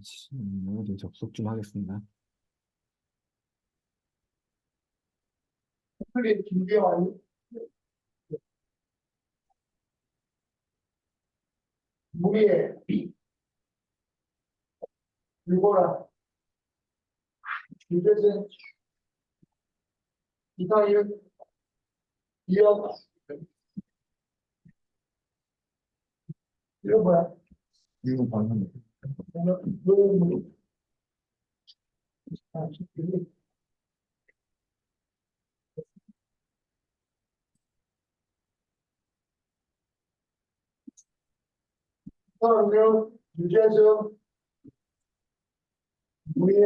좀 접속 좀 하겠습니다. 그게 김대환이 무리에 일보라 유재진 이상일 이영 이런 뭐야? 이거 방금 서명 유재정 무리에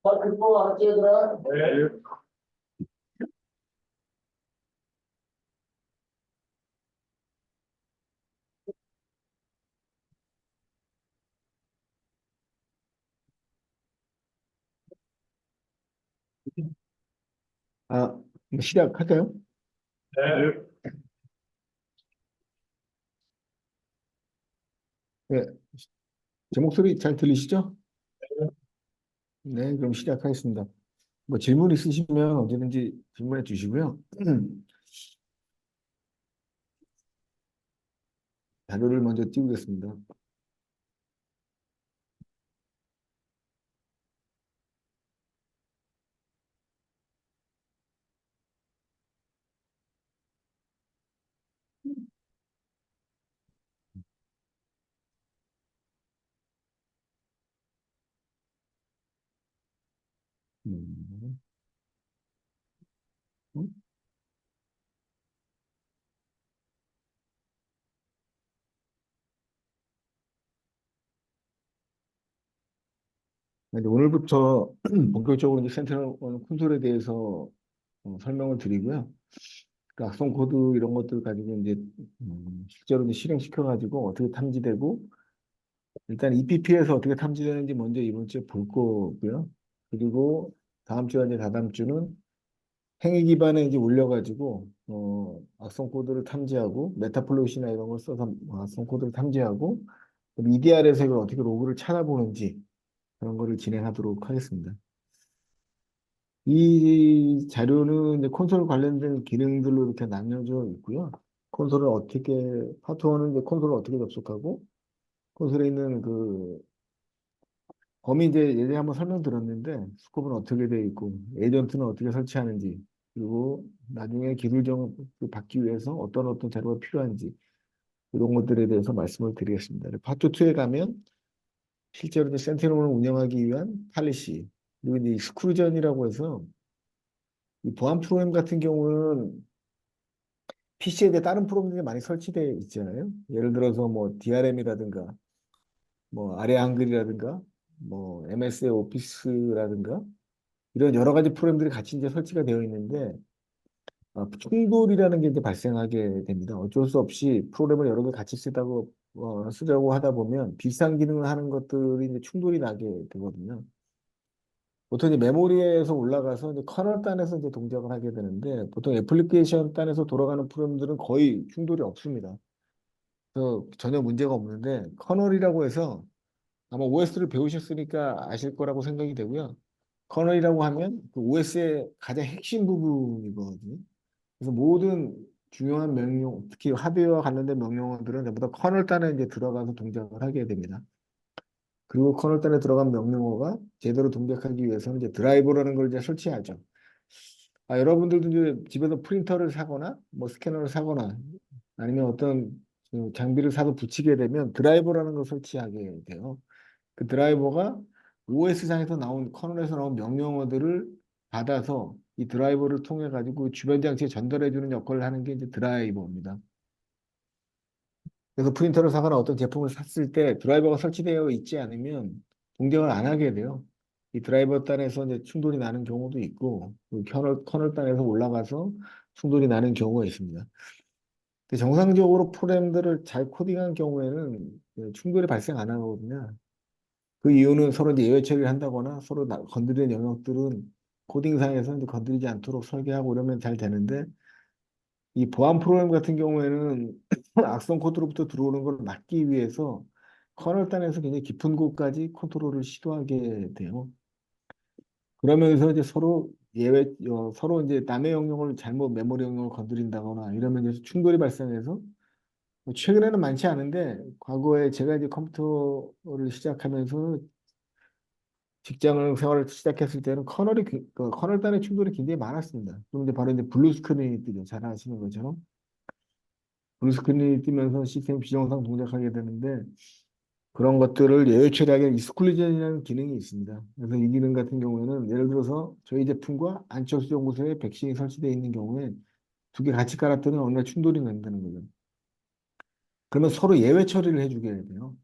다 듣고 알았지 얘들아? 네. 아, 시작할까요? 네. 네, 제 목소리 잘 들리시죠? 네, 그럼 시작하겠습니다. 뭐 질문 있으시면 언제든지 질문해 주시고요. 자료를 먼저 띄우겠습니다. 음, 네, 오늘부터 본격적으로 이제 센트럴 콘솔에 대해서 설명을 드리고요. 그 악성 코드 이런 것들 가지고 이제 실제로 이제 실행시켜 가지고 어떻게 탐지되고 일단 EPP에서 어떻게 탐지되는지 먼저 이번 주에 볼 거고요. 그리고 다음 주와 이제 다다음 주는 행위 기반에 이제 올려가지고 악성 코드를 탐지하고 메타플로이트나 이런 걸 써서 악성 코드를 탐지하고 EDR에서 이걸 어떻게 로그를 찾아보는지 그런 거를 진행하도록 하겠습니다. 이 자료는 이제 콘솔 관련된 기능들로 이렇게 나뉘어져 있고요. 콘솔을 어떻게 파트 1은 이제 콘솔을 어떻게 접속하고 콘솔에 있는 그 범위 이제 예전에 한번 설명드렸는데 스코프는 어떻게 되어 있고 에이전트는 어떻게 설치하는지 그리고 나중에 기술적으로 받기 위해서 어떤 자료가 필요한지 이런 것들에 대해서 말씀을 드리겠습니다. 파트 2에 가면 실제로 이제 센티널을 운영하기 위한 팔리시 그리고 이제 스크루전이라고 해서 이 보안 프로그램 같은 경우는 PC에 대해 다른 프로그램들이 많이 설치되어 있잖아요. 예를 들어서 뭐 DRM이라든가 뭐 아래 한글이라든가 뭐 MS 오피스라든가 이런 여러 가지 프로그램들이 같이 이제 설치가 되어 있는데 충돌이라는 게 이제 발생하게 됩니다. 어쩔 수 없이 프로그램을 여러 개 같이 쓰자고 하다 보면 비슷한 기능을 하는 것들이 이제 충돌이 나게 되거든요. 보통 이제 메모리에서 올라가서 이제 커널 단에서 이제 동작을 하게 되는데 보통 애플리케이션 단에서 돌아가는 프로그램들은 거의 충돌이 없습니다. 그래서 전혀 문제가 없는데 커널이라고 해서 아마 OS를 배우셨으니까 아실 거라고 생각이 되고요. 커널이라고 하면 그 OS의 가장 핵심 부분이거든요. 그래서 모든 중요한 명령, 특히 하드웨어와 관련된 명령어들은 전부 다 커널 단에 이제 들어가서 동작을 하게 됩니다. 그리고 커널 단에 들어간 명령어가 제대로 동작하기 위해서는 이제 드라이버라는 걸 이제 설치하죠. 여러분들도 이제 집에서 프린터를 사거나 뭐 스캐너를 사거나 아니면 어떤 그 장비를 사서 붙이게 되면 드라이버라는 걸 설치하게 돼요. 그 드라이버가 OS상에서 나온 커널에서 나온 명령어들을 받아서 이 드라이버를 통해 가지고 주변 장치에 전달해 주는 역할을 하는 게 이제 드라이버입니다. 그래서 프린터를 사거나 어떤 제품을 샀을 때 드라이버가 설치되어 있지 않으면 동작을 안 하게 돼요. 이 드라이버 단에서 이제 충돌이 나는 경우도 있고 그 커널 단에서 올라가서 충돌이 나는 경우가 있습니다. 근데 정상적으로 프로그램들을 잘 코딩한 경우에는 충돌이 발생 안 하거든요. 그 이유는 서로 이제 예외 처리를 한다거나 서로 건드리는 영역들은 코딩상에서 이제 건드리지 않도록 설계하고 이러면 잘 되는데 이 보안 프로그램 같은 경우에는 악성 코드로부터 들어오는 걸 막기 위해서 커널 단에서 굉장히 깊은 곳까지 컨트롤을 시도하게 돼요. 그러면서 이제 서로 이제 남의 영역을 잘못 메모리 영역을 건드린다거나 이러면 이제 충돌이 발생해서 뭐 최근에는 많지 않은데 과거에 제가 이제 컴퓨터를 시작하면서 직장 생활을 시작했을 때는 커널 단의 충돌이 굉장히 많았습니다. 그런데 바로 이제 블루 스크린이 뜨죠. 잘 아시는 것처럼 블루 스크린이 뜨면서 시스템이 비정상 동작하게 되는데 그런 것들을 예외 처리하기 위한 익스클루전이라는 기능이 있습니다. 그래서 이 기능 같은 경우에는 예를 들어서 저희 제품과 안철수 연구소에 백신이 설치되어 있는 경우에 두 개 같이 깔았더니 어느 날 충돌이 난다는 거죠. 그러면 서로 예외 처리를 해주게 돼요.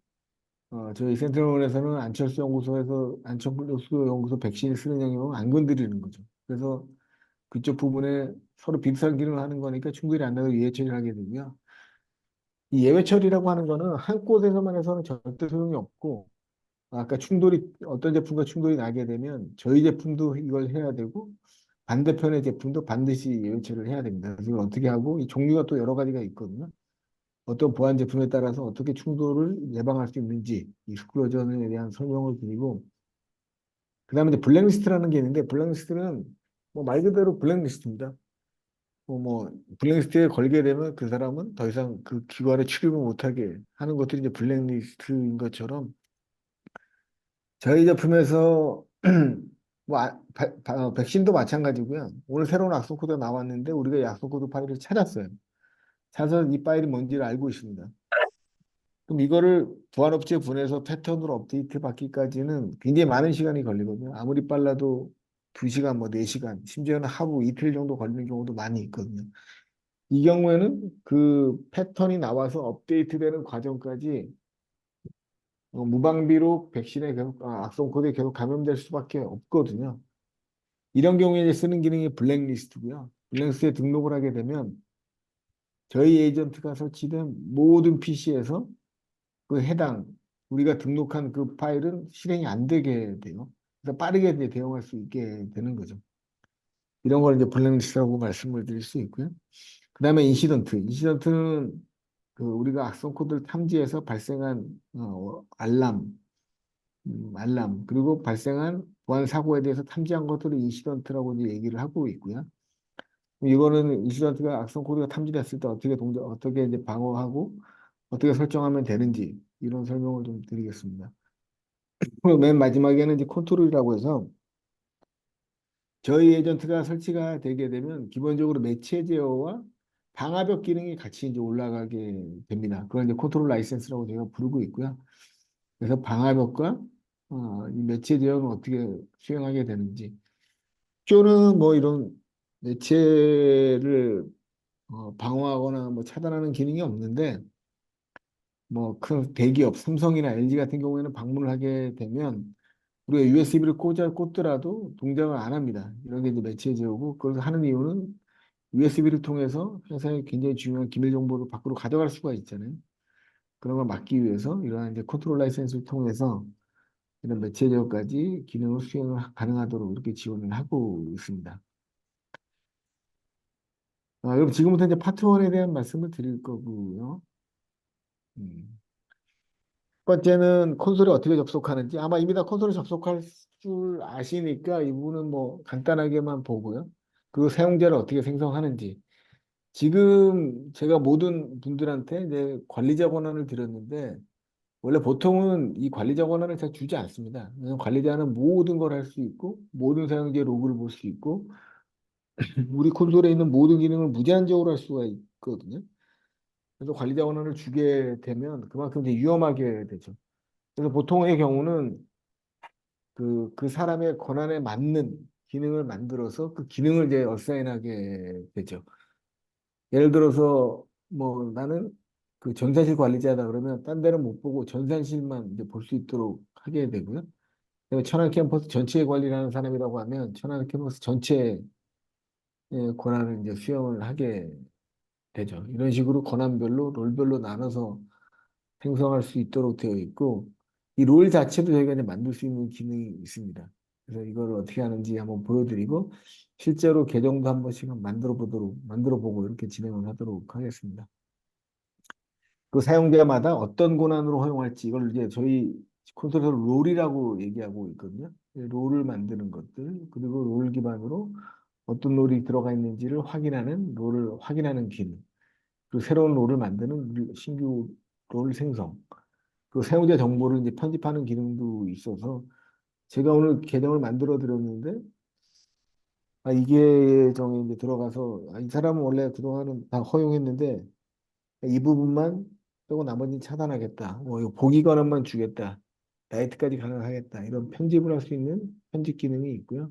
저희 센트럴원에서는 안철수 연구소 백신을 쓰는 영역은 안 건드리는 거죠. 그래서 그쪽 부분에 서로 비슷한 기능을 하는 거니까 충돌이 안 나도 예외 처리를 하게 되고요. 이 예외 처리라고 하는 거는 한 곳에서만 해서는 절대 소용이 없고 아까 어떤 제품과 충돌이 나게 되면 저희 제품도 이걸 해야 되고 반대편의 제품도 반드시 예외 처리를 해야 됩니다. 그래서 이걸 어떻게 하고 이 종류가 또 여러 가지가 있거든요. 어떤 보안 제품에 따라서 어떻게 충돌을 예방할 수 있는지 익스클루전에 대한 설명을 드리고 그다음에 이제 블랙리스트라는 게 있는데 블랙리스트는 뭐 말 그대로 블랙리스트입니다. 블랙리스트에 걸게 되면 그 사람은 더 이상 그 기관에 출입을 못하게 하는 것들이 이제 블랙리스트인 것처럼 저희 제품에서 백신도 마찬가지고요. 오늘 새로운 악성 코드가 나왔는데 우리가 이 악성 코드 파일을 찾았어요. 찾아서 이 파일이 뭔지를 알고 있습니다. 그럼 이거를 보안업체에 보내서 패턴으로 업데이트 받기까지는 굉장히 많은 시간이 걸리거든요. 아무리 빨라도 2시간, 뭐 4시간, 심지어는 하루, 이틀 정도 걸리는 경우도 많이 있거든요. 이 경우에는 그 패턴이 나와서 업데이트되는 과정까지 무방비로 악성 코드에 계속 감염될 수밖에 없거든요. 이런 경우에 이제 쓰는 기능이 블랙리스트고요. 블랙리스트에 등록을 하게 되면 저희 에이전트가 설치된 모든 PC에서 그 해당 우리가 등록한 그 파일은 실행이 안 되게 돼요. 그래서 빠르게 이제 대응할 수 있게 되는 거죠. 이런 걸 이제 블랙리스트라고 말씀을 드릴 수 있고요. 그다음에 인시던트. 인시던트는 그 우리가 악성 코드를 탐지해서 발생한 알람 그리고 발생한 보안 사고에 대해서 탐지한 것들을 인시던트라고 이제 얘기를 하고 있고요. 이거는 인시던트가 악성 코드가 탐지됐을 때 어떻게 이제 방어하고 어떻게 설정하면 되는지 이런 설명을 좀 드리겠습니다. 그리고 맨 마지막에는 이제 컨트롤이라고 해서 저희 에이전트가 설치가 되게 되면 기본적으로 매체 제어와 방화벽 기능이 같이 이제 올라가게 됩니다. 그걸 이제 컨트롤 라이센스라고 제가 부르고 있고요. 그래서 방화벽과 이 매체 제어는 어떻게 수행하게 되는지. 쇼는 뭐 이런 매체를 방어하거나 뭐 차단하는 기능이 없는데 뭐 큰 대기업 삼성이나 LG 같은 경우에는 방문을 하게 되면 우리가 USB를 꽂더라도 동작을 안 합니다. 이런 게 이제 매체 제어고 그걸 하는 이유는 USB를 통해서 회사의 굉장히 중요한 기밀 정보를 밖으로 가져갈 수가 있잖아요. 그런 걸 막기 위해서 이러한 이제 컨트롤 라이센스를 통해서 이런 매체 제어까지 기능을 수행 가능하도록 이렇게 지원을 하고 있습니다. 그럼 지금부터 이제 파트 1에 대한 말씀을 드릴 거고요. 음. 첫 번째는 콘솔에 어떻게 접속하는지 아마 이미 다 콘솔에 접속할 줄 아시니까 이 부분은 뭐 간단하게만 보고요. 그 사용자를 어떻게 생성하는지 지금 제가 모든 분들한테 이제 관리자 권한을 드렸는데 원래 보통은 이 관리자 권한을 잘 주지 않습니다. 왜냐하면 관리자는 모든 걸 할 수 있고 모든 사용자의 로그를 볼 수 있고 우리 콘솔에 있는 모든 기능을 무제한적으로 할 수가 있거든요. 그래서 관리자 권한을 주게 되면 그만큼 이제 위험하게 되죠. 그래서 보통의 경우는 그 사람의 권한에 맞는 기능을 만들어서 그 기능을 이제 어사인하게 되죠. 예를 들어서 뭐 나는 그 전산실 관리자다 그러면 딴 데는 못 보고 전산실만 이제 볼 수 있도록 하게 되고요. 그다음에 천안 캠퍼스 전체의 관리를 하는 사람이라고 하면 천안 캠퍼스 전체의 권한을 이제 수용을 하게 되죠. 이런 식으로 권한별로 롤별로 나눠서 생성할 수 있도록 되어 있고 이 롤 자체도 저희가 이제 만들 수 있는 기능이 있습니다. 그래서 이걸 어떻게 하는지 한번 보여드리고 실제로 계정도 한 번씩 만들어 보고 이렇게 진행을 하도록 하겠습니다. 그 사용자마다 어떤 권한으로 허용할지 이걸 이제 저희 콘솔에서 롤이라고 얘기하고 있거든요. 롤을 만드는 것들 그리고 롤 기반으로 어떤 롤이 들어가 있는지를 확인하는 롤을 확인하는 기능. 그 새로운 롤을 만드는 신규 롤 생성. 그 사용자 정보를 이제 편집하는 기능도 있어서 제가 오늘 계정을 만들어 드렸는데 이 계정에 이제 들어가서 이 사람은 원래 그동안은 다 허용했는데 이 부분만 빼고 나머지는 차단하겠다. 뭐 이거 보기 권한만 주겠다. 라이트까지 가능하겠다. 이런 편집을 할 수 있는 편집 기능이 있고요.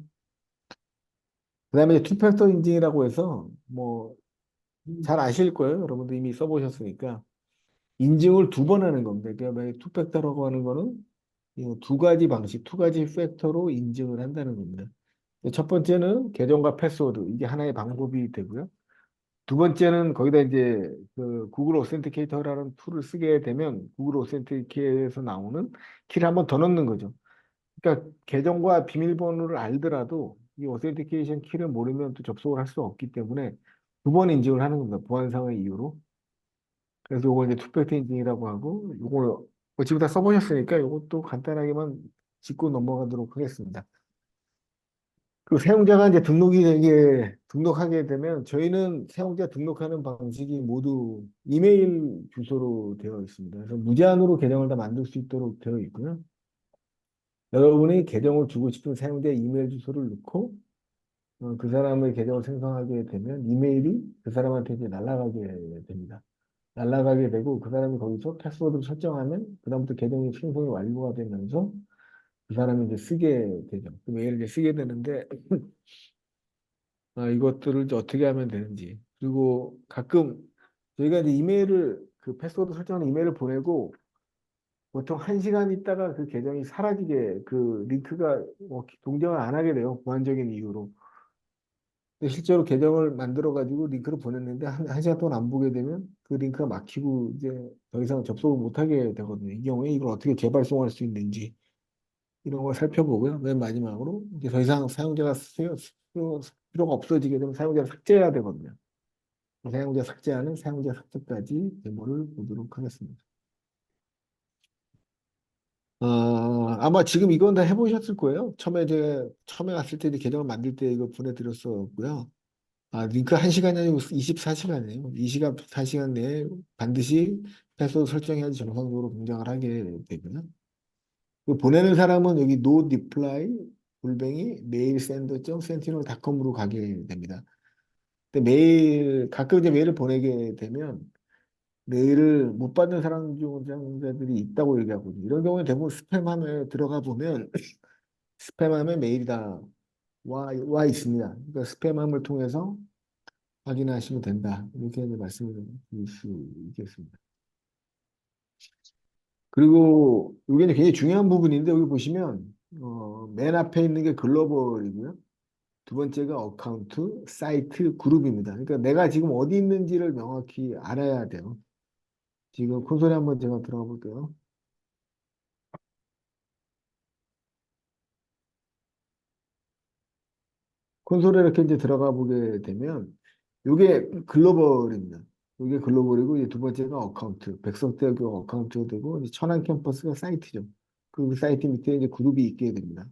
그다음에 투팩터 인증이라고 해서 뭐 잘 아실 거예요. 여러분도 이미 써보셨으니까 인증을 두 번 하는 겁니다. 그러니까 만약에 투팩터라고 하는 거는 이두 가지 방식, 두 가지 팩터로 인증을 한다는 겁니다. 첫 번째는 계정과 패스워드 이게 하나의 방법이 되고요. 두 번째는 거기다 이제 그 구글 오센티케이터라는 툴을 쓰게 되면 구글 오센티케이터에서 나오는 키를 한번 더 넣는 거죠. 그러니까 계정과 비밀번호를 알더라도 이 오센티케이션 키를 모르면 또 접속을 할 수 없기 때문에 두 번 인증을 하는 겁니다. 보안상의 이유로. 그래서 이거 이제 투팩터 인증이라고 하고 이걸 뭐 지금 다 써보셨으니까 이것도 간단하게만 짚고 넘어가도록 하겠습니다. 그 사용자가 이제 등록하게 되면 저희는 사용자 등록하는 방식이 모두 이메일 주소로 되어 있습니다. 그래서 무제한으로 계정을 다 만들 수 있도록 되어 있고요. 여러분이 계정을 주고 싶은 사용자 이메일 주소를 넣고 그 사람의 계정을 생성하게 되면 이메일이 그 사람한테 이제 날아가게 됩니다. 날아가게 되고 그 사람이 거기서 패스워드를 설정하면 그다음부터 계정이 생성이 완료가 되면서 그 사람이 이제 쓰게 되죠. 그 메일을 이제 쓰게 되는데 이것들을 이제 어떻게 하면 되는지. 그리고 가끔 저희가 이제 그 패스워드 설정하는 이메일을 보내고 보통 1시간 있다가 그 계정이 사라지게 그 링크가 동작을 안 하게 돼요. 보안적인 이유로. 근데 실제로 계정을 만들어 가지고 링크를 보냈는데 한 시간 동안 안 보게 되면 그 링크가 막히고 이제 더 이상 접속을 못 하게 되거든요. 이 경우에 이걸 어떻게 재발송할 수 있는지 이런 걸 살펴보고요. 맨 마지막으로 이제 더 이상 필요가 없어지게 되면 사용자를 삭제해야 되거든요. 사용자 삭제하는 사용자 삭제까지 데모를 보도록 하겠습니다. 아마 지금 이건 다 해보셨을 거예요. 처음에 왔을 때 이제 계정을 만들 때 이거 보내드렸었고요. 링크 1시간이 아니고 24시간이에요. 24시간 내에 반드시 패스워드 설정해야지 정상적으로 동작을 하게 되고요. 그 보내는 사람은 여기 no reply 골뱅이 mailsender.sentinel.com으로 가게 됩니다. 근데 가끔 이제 메일을 보내게 되면 메일을 못 받는 사용자들이 있다고 얘기하거든요. 이런 경우에 대부분 스팸함에 들어가 보면 스팸함에 메일이 다 와 있습니다. 그러니까 스팸함을 통해서 확인하시면 된다. 이렇게 이제 말씀을 드릴 수 있겠습니다. 그리고 이게 이제 굉장히 중요한 부분인데 여기 보시면 맨 앞에 있는 게 글로벌이고요. 두 번째가 어카운트, 사이트, 그룹입니다. 그러니까 내가 지금 어디 있는지를 명확히 알아야 돼요. 지금 콘솔에 한번 제가 들어가 볼게요. 콘솔에 이렇게 이제 들어가 보게 되면 이게 글로벌입니다. 이게 글로벌이고 이제 두 번째가 어카운트, 백석대학교 어카운트가 되고 이제 천안 캠퍼스가 사이트죠. 그 사이트 밑에 이제 그룹이 있게 됩니다.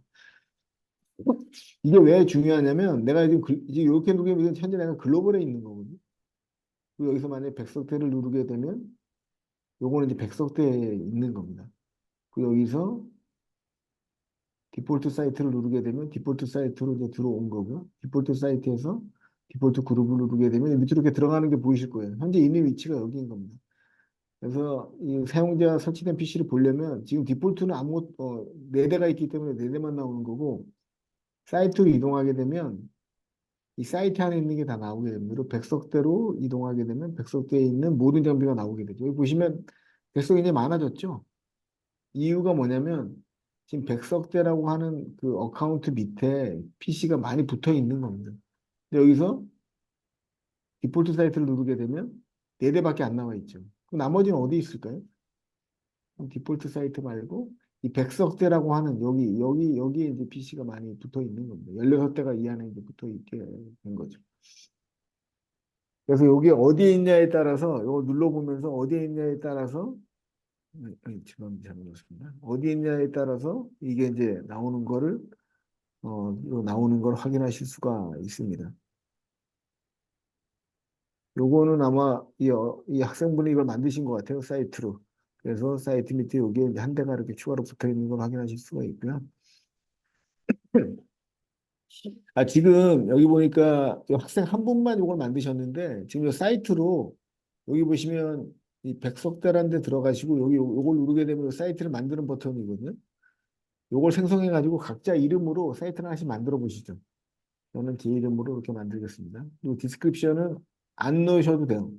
이게 왜 중요하냐면 내가 지금 이제 이렇게 누르면 현재 내가 글로벌에 있는 거거든요. 그리고 여기서 만약에 백석대를 누르게 되면 요거는 이제 백석대에 있는 겁니다. 그리고 여기서 디폴트 사이트를 누르게 되면 디폴트 사이트로 이제 들어온 거고요. 디폴트 사이트에서 디폴트 그룹을 누르게 되면 밑으로 이렇게 들어가는 게 보이실 거예요. 현재 있는 위치가 여기인 겁니다. 그래서 이 사용자 설치된 PC를 보려면 지금 디폴트는 네 대가 있기 때문에 네 대만 나오는 거고 사이트로 이동하게 되면 이 사이트 안에 있는 게 다 나오게 됩니다. 그리고 백석대로 이동하게 되면 백석대에 있는 모든 장비가 나오게 되죠. 여기 보시면 백석이 이제 많아졌죠. 이유가 뭐냐면 지금 백석대라고 하는 그 어카운트 밑에 PC가 많이 붙어 있는 겁니다. 근데 여기서 디폴트 사이트를 누르게 되면 네 대밖에 안 나와 있죠. 그럼 나머지는 어디 있을까요? 디폴트 사이트 말고 이 백석대라고 하는 여기에 이제 PC가 많이 붙어 있는 겁니다. 16대가 이 안에 이제 붙어 있게 된 거죠. 그래서 여기 어디에 있냐에 따라서 이거 눌러보면서 어디에 있냐에 따라서 지금 잘못했습니다. 어디에 있냐에 따라서 이게 이제 이거 나오는 걸 확인하실 수가 있습니다. 요거는 아마 이 학생분이 이걸 만드신 것 같아요, 사이트로. 그래서 사이트 밑에 여기에 이제 한 대가 이렇게 추가로 붙어 있는 걸 확인하실 수가 있고요. 지금 여기 보니까 이 학생 한 분만 이걸 만드셨는데 지금 이 사이트로 여기 보시면 이 백석대라는 데 들어가시고 여기 요걸 누르게 되면 이 사이트를 만드는 버튼이거든요. 요걸 생성해 가지고 각자 이름으로 사이트를 하나씩 만들어 보시죠. 저는 제 이름으로 이렇게 만들겠습니다. 그리고 디스크립션은 안 넣으셔도 돼요.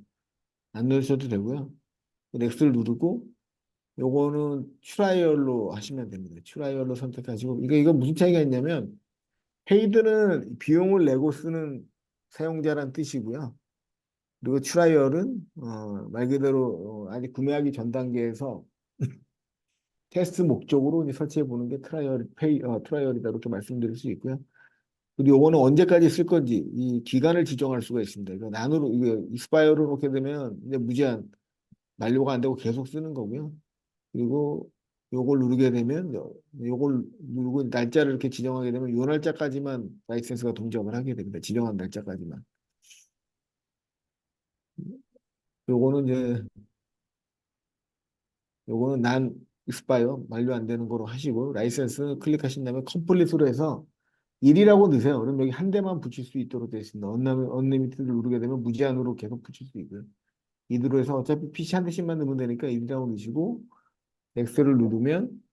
안 넣으셔도 되고요. 넥스트를 누르고 요거는 트라이얼로 하시면 됩니다. 트라이얼로 선택하시고 이거 무슨 차이가 있냐면 페이드는 비용을 내고 쓰는 사용자란 뜻이고요. 그리고 트라이얼은 말 그대로 아직 구매하기 전 단계에서 테스트 목적으로 이제 설치해 보는 게 트라이얼이다 이렇게 말씀드릴 수 있고요. 그리고 요거는 언제까지 쓸 건지 이 기간을 지정할 수가 있습니다. 이거 난으로 이거 익스파이어로 놓게 되면 이제 무제한 만료가 안 되고 계속 쓰는 거고요. 그리고 요걸 누르게 되면 요걸 누르고 날짜를 이렇게 지정하게 되면 요 날짜까지만 라이센스가 동접을 하게 됩니다. 지정한 날짜까지만. 요거는 이제 요거는 난 익스파이어 만료 안 되는 거로 하시고 라이센스 클릭하신 다음에 컴플릿으로 해서 1이라고 넣으세요. 그럼 여기 한 대만 붙일 수 있도록 되어 있습니다. 언리미티드를 누르게 되면 무제한으로 계속 붙일 수 있고요. 2로 해서 어차피 PC 한 대씩만 넣으면 되니까 1이라고 넣으시고 엑셀을 누르면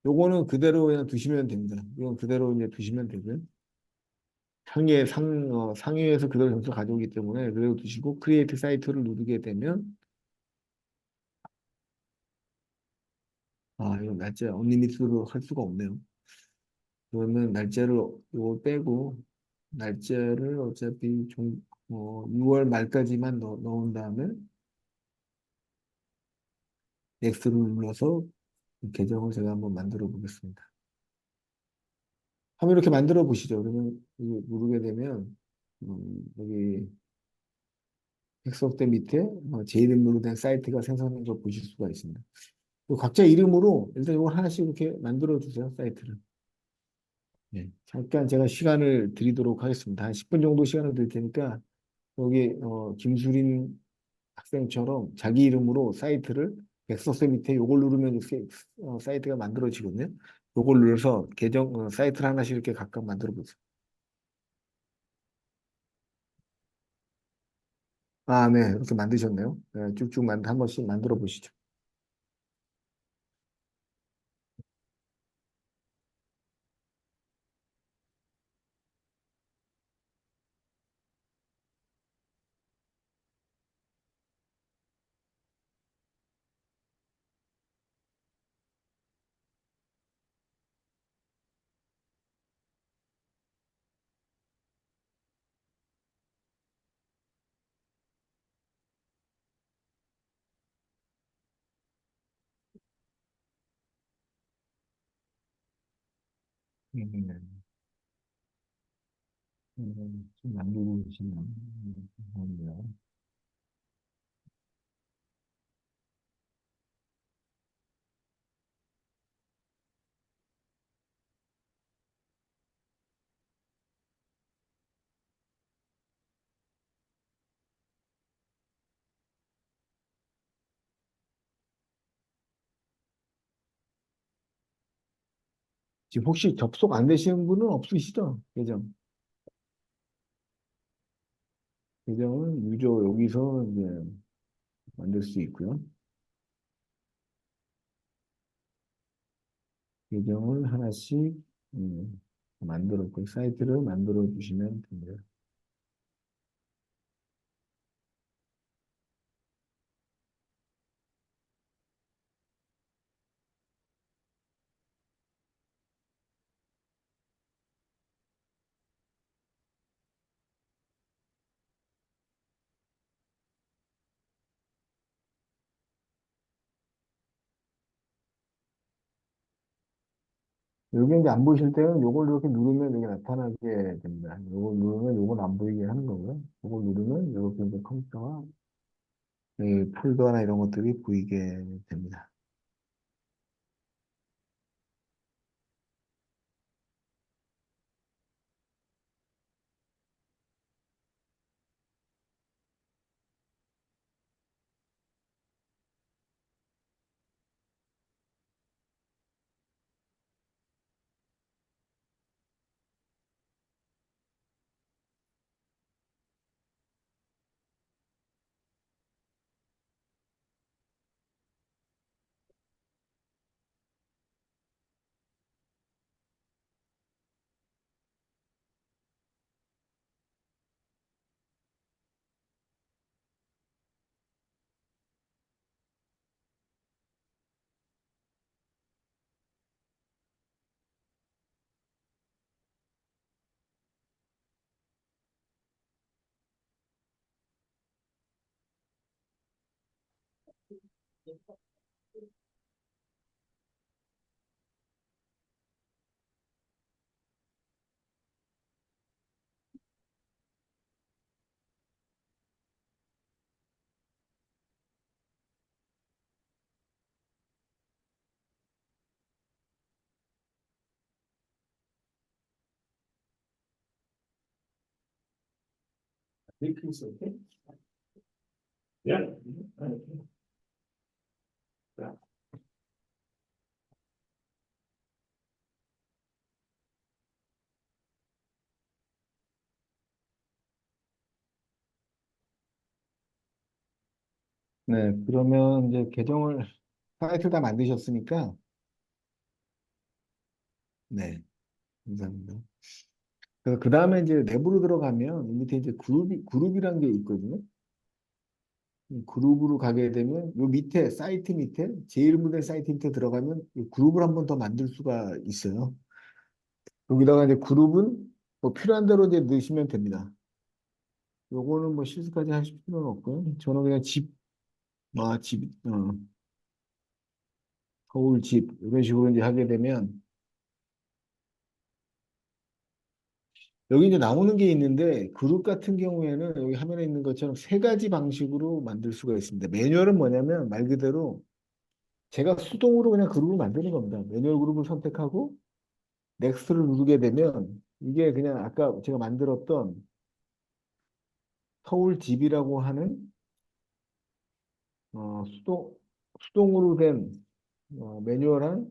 요거는 그대로 그냥 두시면 됩니다. 이건 그대로 이제 두시면 되고요. 상위에서 그대로 점수 가져오기 때문에 그대로 두시고 크리에이트 사이트를 누르게 되면 이거 날짜 언리미티드로 할 수가 없네요. 그러면 날짜를 이걸 빼고 날짜를 어차피 6월 말까지만 넣은 다음에 넥스트를 눌러서 계정을 제가 한번 만들어 보겠습니다. 한번 이렇게 만들어 보시죠. 그러면 이거 누르게 되면 여기 엑소대 밑에 제 이름으로 된 사이트가 생성된 걸 보실 수가 있습니다. 각자 이름으로 일단 이걸 하나씩 이렇게 만들어 주세요. 사이트를. 네. 잠깐 제가 시간을 드리도록 하겠습니다. 한 10분 정도 시간을 드릴 테니까 여기 김수린 학생처럼 자기 이름으로 사이트를 백서스 밑에 요걸 누르면 사이트가 만들어지거든요. 요걸 눌러서 사이트를 하나씩 이렇게 각각 만들어 보세요. 네. 이렇게 만드셨네요. 네, 쭉쭉 한 번씩 만들어 보시죠. 좀 만들고 계시네요. 감사합니다. 지금 혹시 접속 안 되시는 분은 없으시죠? 계정은 유저 여기서 이제 만들 수 있고요. 계정을 하나씩 만들었고 사이트를 만들어 주시면 됩니다. 여기 이제 안 보이실 때는 요걸 이렇게 누르면 여기 나타나게 됩니다. 요걸 누르면 요건 안 보이게 하는 거고요. 요걸 누르면 이렇게 이제 컴퓨터가 이 폴더나 이런 것들이 보이게 됩니다. Click is okay. Yeah. Okay. Yeah. 네, 그러면 이제 계정을 사이트 다 만드셨으니까 네, 감사합니다. 그래서 그 다음에 이제 내부로 들어가면 이 밑에 이제 그룹이란 게 있거든요. 이 그룹으로 가게 되면 요 밑에 사이트 밑에 제일 문의 사이트 밑에 들어가면 이 그룹을 한 번 더 만들 수가 있어요. 여기다가 이제 그룹은 뭐 필요한 대로 이제 넣으시면 됩니다. 요거는 뭐 실수까지 하실 필요는 없고요. 저는 그냥 서울 집 이런 식으로 이제 하게 되면 여기 이제 나오는 게 있는데 그룹 같은 경우에는 여기 화면에 있는 것처럼 세 가지 방식으로 만들 수가 있습니다. 매뉴얼은 뭐냐면 말 그대로 제가 수동으로 그냥 그룹을 만드는 겁니다. 매뉴얼 그룹을 선택하고 넥스트를 누르게 되면 이게 그냥 아까 제가 만들었던 서울 집이라고 하는 어, 수동 수동으로 된 매뉴얼한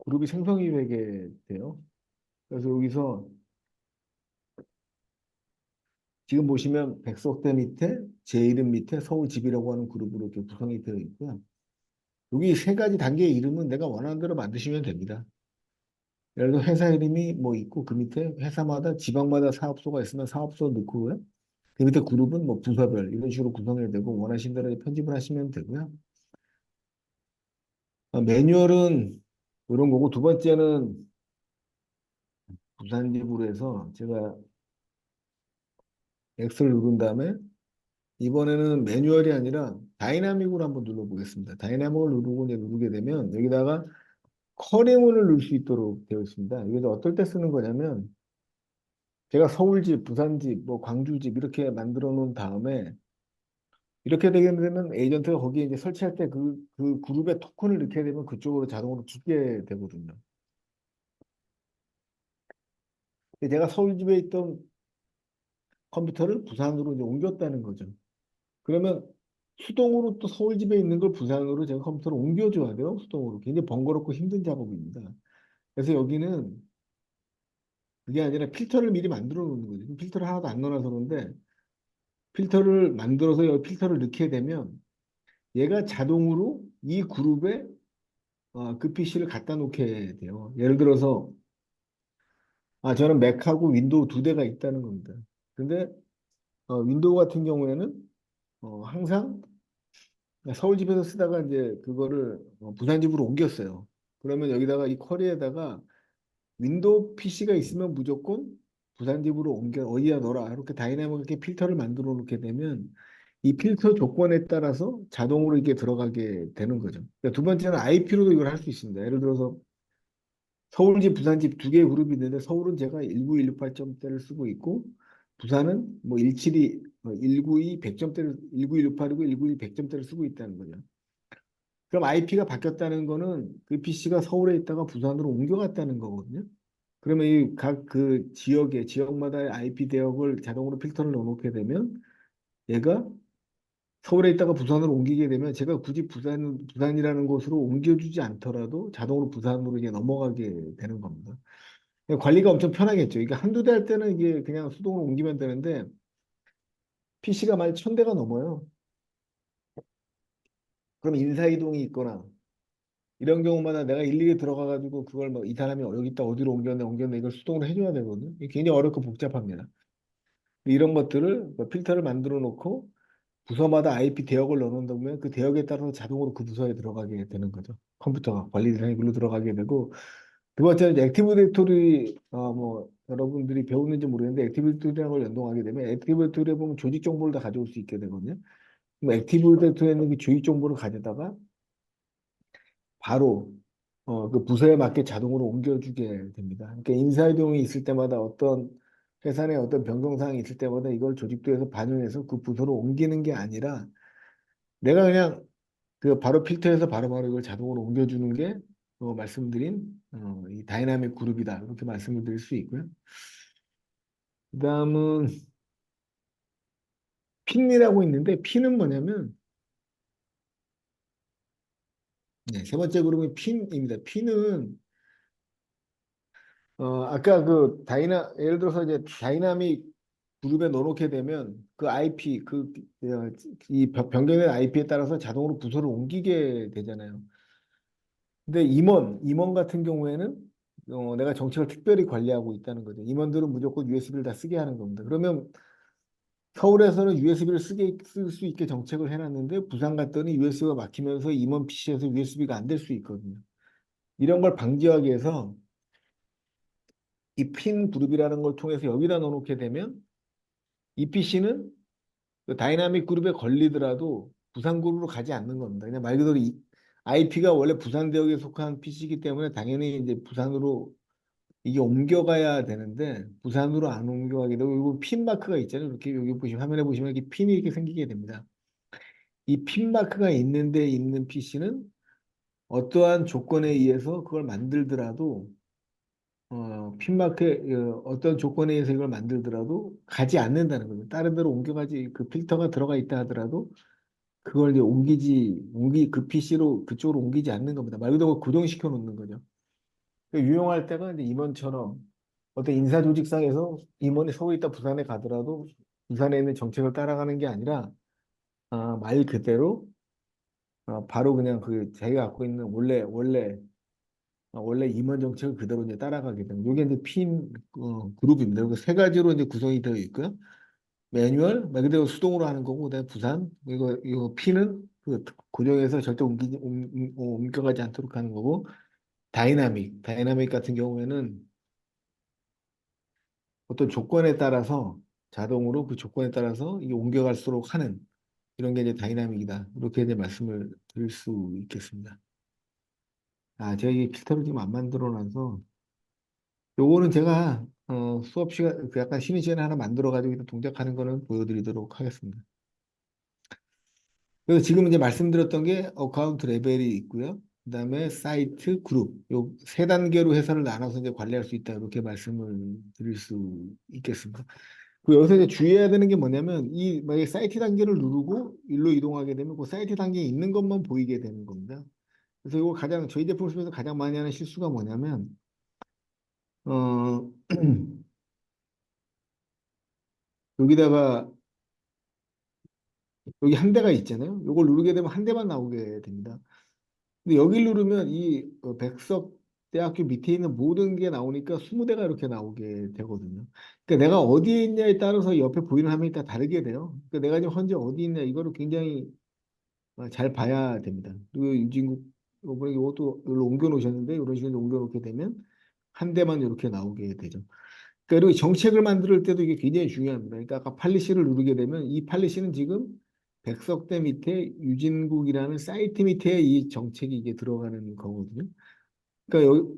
그룹이 생성이 되게 돼요. 그래서 여기서 지금 보시면 백석대 밑에 제 이름 밑에 서울 집이라고 하는 그룹으로 이렇게 구성이 되어 있고요. 여기 세 가지 단계의 이름은 내가 원하는 대로 만드시면 됩니다. 예를 들어 회사 이름이 뭐 있고 그 밑에 회사마다 지방마다 사업소가 있으면 사업소 넣고요. 그 밑에 그룹은 뭐 부서별 이런 식으로 구성이 되고 원하신 대로 편집을 하시면 되고요. 매뉴얼은 이런 거고 두 번째는 부산집으로 해서 제가 X를 누른 다음에 이번에는 매뉴얼이 아니라 다이나믹으로 한번 눌러보겠습니다. 다이나믹을 누르고 이제 누르게 되면 여기다가 커리문을 넣을 수 있도록 되어 있습니다. 이게 어떨 때 쓰는 거냐면 제가 서울집, 부산집, 뭐 광주집 이렇게 만들어 놓은 다음에 이렇게 되게 되면 에이전트가 거기에 이제 설치할 때 그 그룹의 토큰을 넣게 되면 그쪽으로 자동으로 죽게 되거든요. 근데 제가 서울집에 있던 컴퓨터를 부산으로 이제 옮겼다는 거죠. 그러면 수동으로 또 서울집에 있는 걸 부산으로 제가 컴퓨터를 옮겨줘야 돼요. 수동으로. 굉장히 번거롭고 힘든 작업입니다. 그래서 여기는 그게 아니라 필터를 미리 만들어 놓는 거죠. 필터를 하나도 안 넣어놔서 그런데 필터를 만들어서 여기 필터를 넣게 되면 얘가 자동으로 이 그룹에 그 PC를 갖다 놓게 돼요. 예를 들어서 저는 맥하고 윈도우 두 대가 있다는 겁니다. 근데 윈도우 같은 경우에는 항상 서울집에서 쓰다가 이제 그거를 부산집으로 옮겼어요. 그러면 여기다가 이 쿼리에다가 윈도우 PC가 있으면 무조건 부산집으로 옮겨 어디다 넣어라 이렇게 다이나믹하게 필터를 만들어 놓게 되면 이 필터 조건에 따라서 자동으로 이게 들어가게 되는 거죠. 그러니까 두 번째는 IP로도 이걸 할 수 있습니다. 예를 들어서 서울집, 부산집 두 개의 그룹이 있는데 서울은 제가 19168점대를 쓰고 있고 부산은 뭐 172, 192 100점대를 19168이고 192 100점대를 쓰고 있다는 거죠. 그럼 IP가 바뀌었다는 거는 그 PC가 서울에 있다가 부산으로 옮겨갔다는 거거든요. 그러면 이 각 그 지역마다의 IP 대역을 자동으로 필터를 넣어놓게 되면 얘가 서울에 있다가 부산으로 옮기게 되면 제가 굳이 부산이라는 곳으로 옮겨주지 않더라도 자동으로 부산으로 이제 넘어가게 되는 겁니다. 관리가 엄청 편하겠죠. 이게 한두 대 할 때는 이게 그냥 수동으로 옮기면 되는데 PC가 만약 1000대가 넘어요. 그럼 인사이동이 있거나 이런 경우마다 내가 일일이 들어가가지고 그걸 뭐 이 사람이 여기 있다 어디로 옮겼네 이걸 수동으로 해줘야 되거든요. 이게 굉장히 어렵고 복잡합니다. 이런 것들을 뭐 필터를 만들어 놓고 부서마다 IP 대역을 넣어놓는다 보면 그 대역에 따라서 자동으로 그 부서에 들어가게 되는 거죠. 컴퓨터가 관리 대상이 글로 들어가게 되고 두 번째는 이제 액티브 디렉토리 뭐 여러분들이 배우는지 모르겠는데 액티브 디렉토리라는 걸 연동하게 되면 액티브 디렉토리에 보면 조직 정보를 다 가져올 수 있게 되거든요. 그럼 액티브 디렉토리에 있는 그 조직 정보를 가져다가 바로 그 부서에 맞게 자동으로 옮겨주게 됩니다. 그러니까 인사이동이 있을 때마다 어떤 회사 내 어떤 변경사항이 있을 때마다 이걸 조직도에서 반영해서 그 부서로 옮기는 게 아니라 내가 그냥 그 바로 필터해서 바로바로 이걸 자동으로 옮겨주는 게 말씀드린 이 다이나믹 그룹이다. 이렇게 말씀을 드릴 수 있고요. 그다음은 핀이라고 있는데 핀은 뭐냐면 네, 세 번째 그룹이 핀입니다. 핀은 아까 그 예를 들어서 이제 다이나믹 그룹에 넣어놓게 되면 그 IP 이 변경된 IP에 따라서 자동으로 부서를 옮기게 되잖아요. 근데 임원 같은 경우에는 내가 정책을 특별히 관리하고 있다는 거죠. 임원들은 무조건 USB를 다 쓰게 하는 겁니다. 그러면 서울에서는 USB를 쓸 수 있게 정책을 해놨는데 부산 갔더니 USB가 막히면서 임원 PC에서 USB가 안 될 수 있거든요. 이런 걸 방지하기 위해서 이 핀 그룹이라는 걸 통해서 여기다 넣어놓게 되면 이 PC는 그 다이나믹 그룹에 걸리더라도 부산 그룹으로 가지 않는 겁니다. 그냥 말 그대로 IP가 원래 부산 대역에 속한 PC이기 때문에 당연히 이제 부산으로 이게 옮겨가야 되는데 부산으로 안 옮겨가게 되고 그리고 핀 마크가 있잖아요. 이렇게 여기 보시면 화면에 보시면 이렇게 핀이 이렇게 생기게 됩니다. 이 핀 마크가 있는데 있는 PC는 어떠한 조건에 의해서 그걸 만들더라도 핀 마크에 어떤 조건에 의해서 이걸 만들더라도 가지 않는다는 거죠. 다른 데로 옮겨가지 그 필터가 들어가 있다 하더라도 그걸 이제 그 PC로 그쪽으로 옮기지 않는 겁니다. 말 그대로 고정시켜 놓는 거죠. 유용할 때가 이제 임원처럼 어떤 인사 조직상에서 임원이 서울에 있다 부산에 가더라도 부산에 있는 정책을 따라가는 게 아니라 말 그대로 바로 그냥 그 자기가 갖고 있는 원래 임원 정책을 그대로 이제 따라가게 되는 이게 이제 핀 그룹입니다. 그리고 세 가지로 이제 구성이 되어 있고요. 매뉴얼 말 그대로 수동으로 하는 거고 그다음에 부산 이거 핀은 그 고정해서 절대 옮겨가지 않도록 하는 거고 다이나믹 같은 경우에는 어떤 조건에 따라서 자동으로 그 조건에 따라서 이게 옮겨갈수록 하는 이런 게 이제 다이나믹이다. 이렇게 이제 말씀을 드릴 수 있겠습니다. 제가 이 필터를 지금 안 만들어 놔서 요거는 제가 수업 시간 그 약간 쉬는 시간에 하나 만들어 가지고 동작하는 거는 보여드리도록 하겠습니다. 그래서 지금 이제 말씀드렸던 게 어카운트 레벨이 있고요. 그다음에 사이트 그룹 요 세 단계로 회사를 나눠서 이제 관리할 수 있다 이렇게 말씀을 드릴 수 있겠습니다. 그 여기서 이제 주의해야 되는 게 뭐냐면 이 만약에 사이트 단계를 누르고 일로 이동하게 되면 그 사이트 단계에 있는 것만 보이게 되는 겁니다. 그래서 이거 가장 저희 제품 쓰면서 가장 많이 하는 실수가 뭐냐면 어 여기다가 여기 한 대가 있잖아요. 이걸 누르게 되면 한 대만 나오게 됩니다. 근데 여기를 누르면 이 백석 대학교 밑에 있는 모든 게 나오니까 20대가 이렇게 나오게 되거든요. 그러니까 내가 어디에 있냐에 따라서 옆에 보이는 화면이 다 다르게 돼요. 그러니까 내가 지금 현재 어디 있냐 이거를 굉장히 잘 봐야 됩니다. 그리고 유진국 이번에 이것도 여기로 옮겨 놓으셨는데 이런 식으로 옮겨 놓게 되면 한 대만 이렇게 나오게 되죠. 그러니까 그리고 정책을 만들 때도 이게 굉장히 중요합니다. 그러니까 아까 팔리시를 누르게 되면 이 팔리시는 지금 백석대 밑에 유진국이라는 사이트 밑에 이 정책이 이게 들어가는 거거든요. 그러니까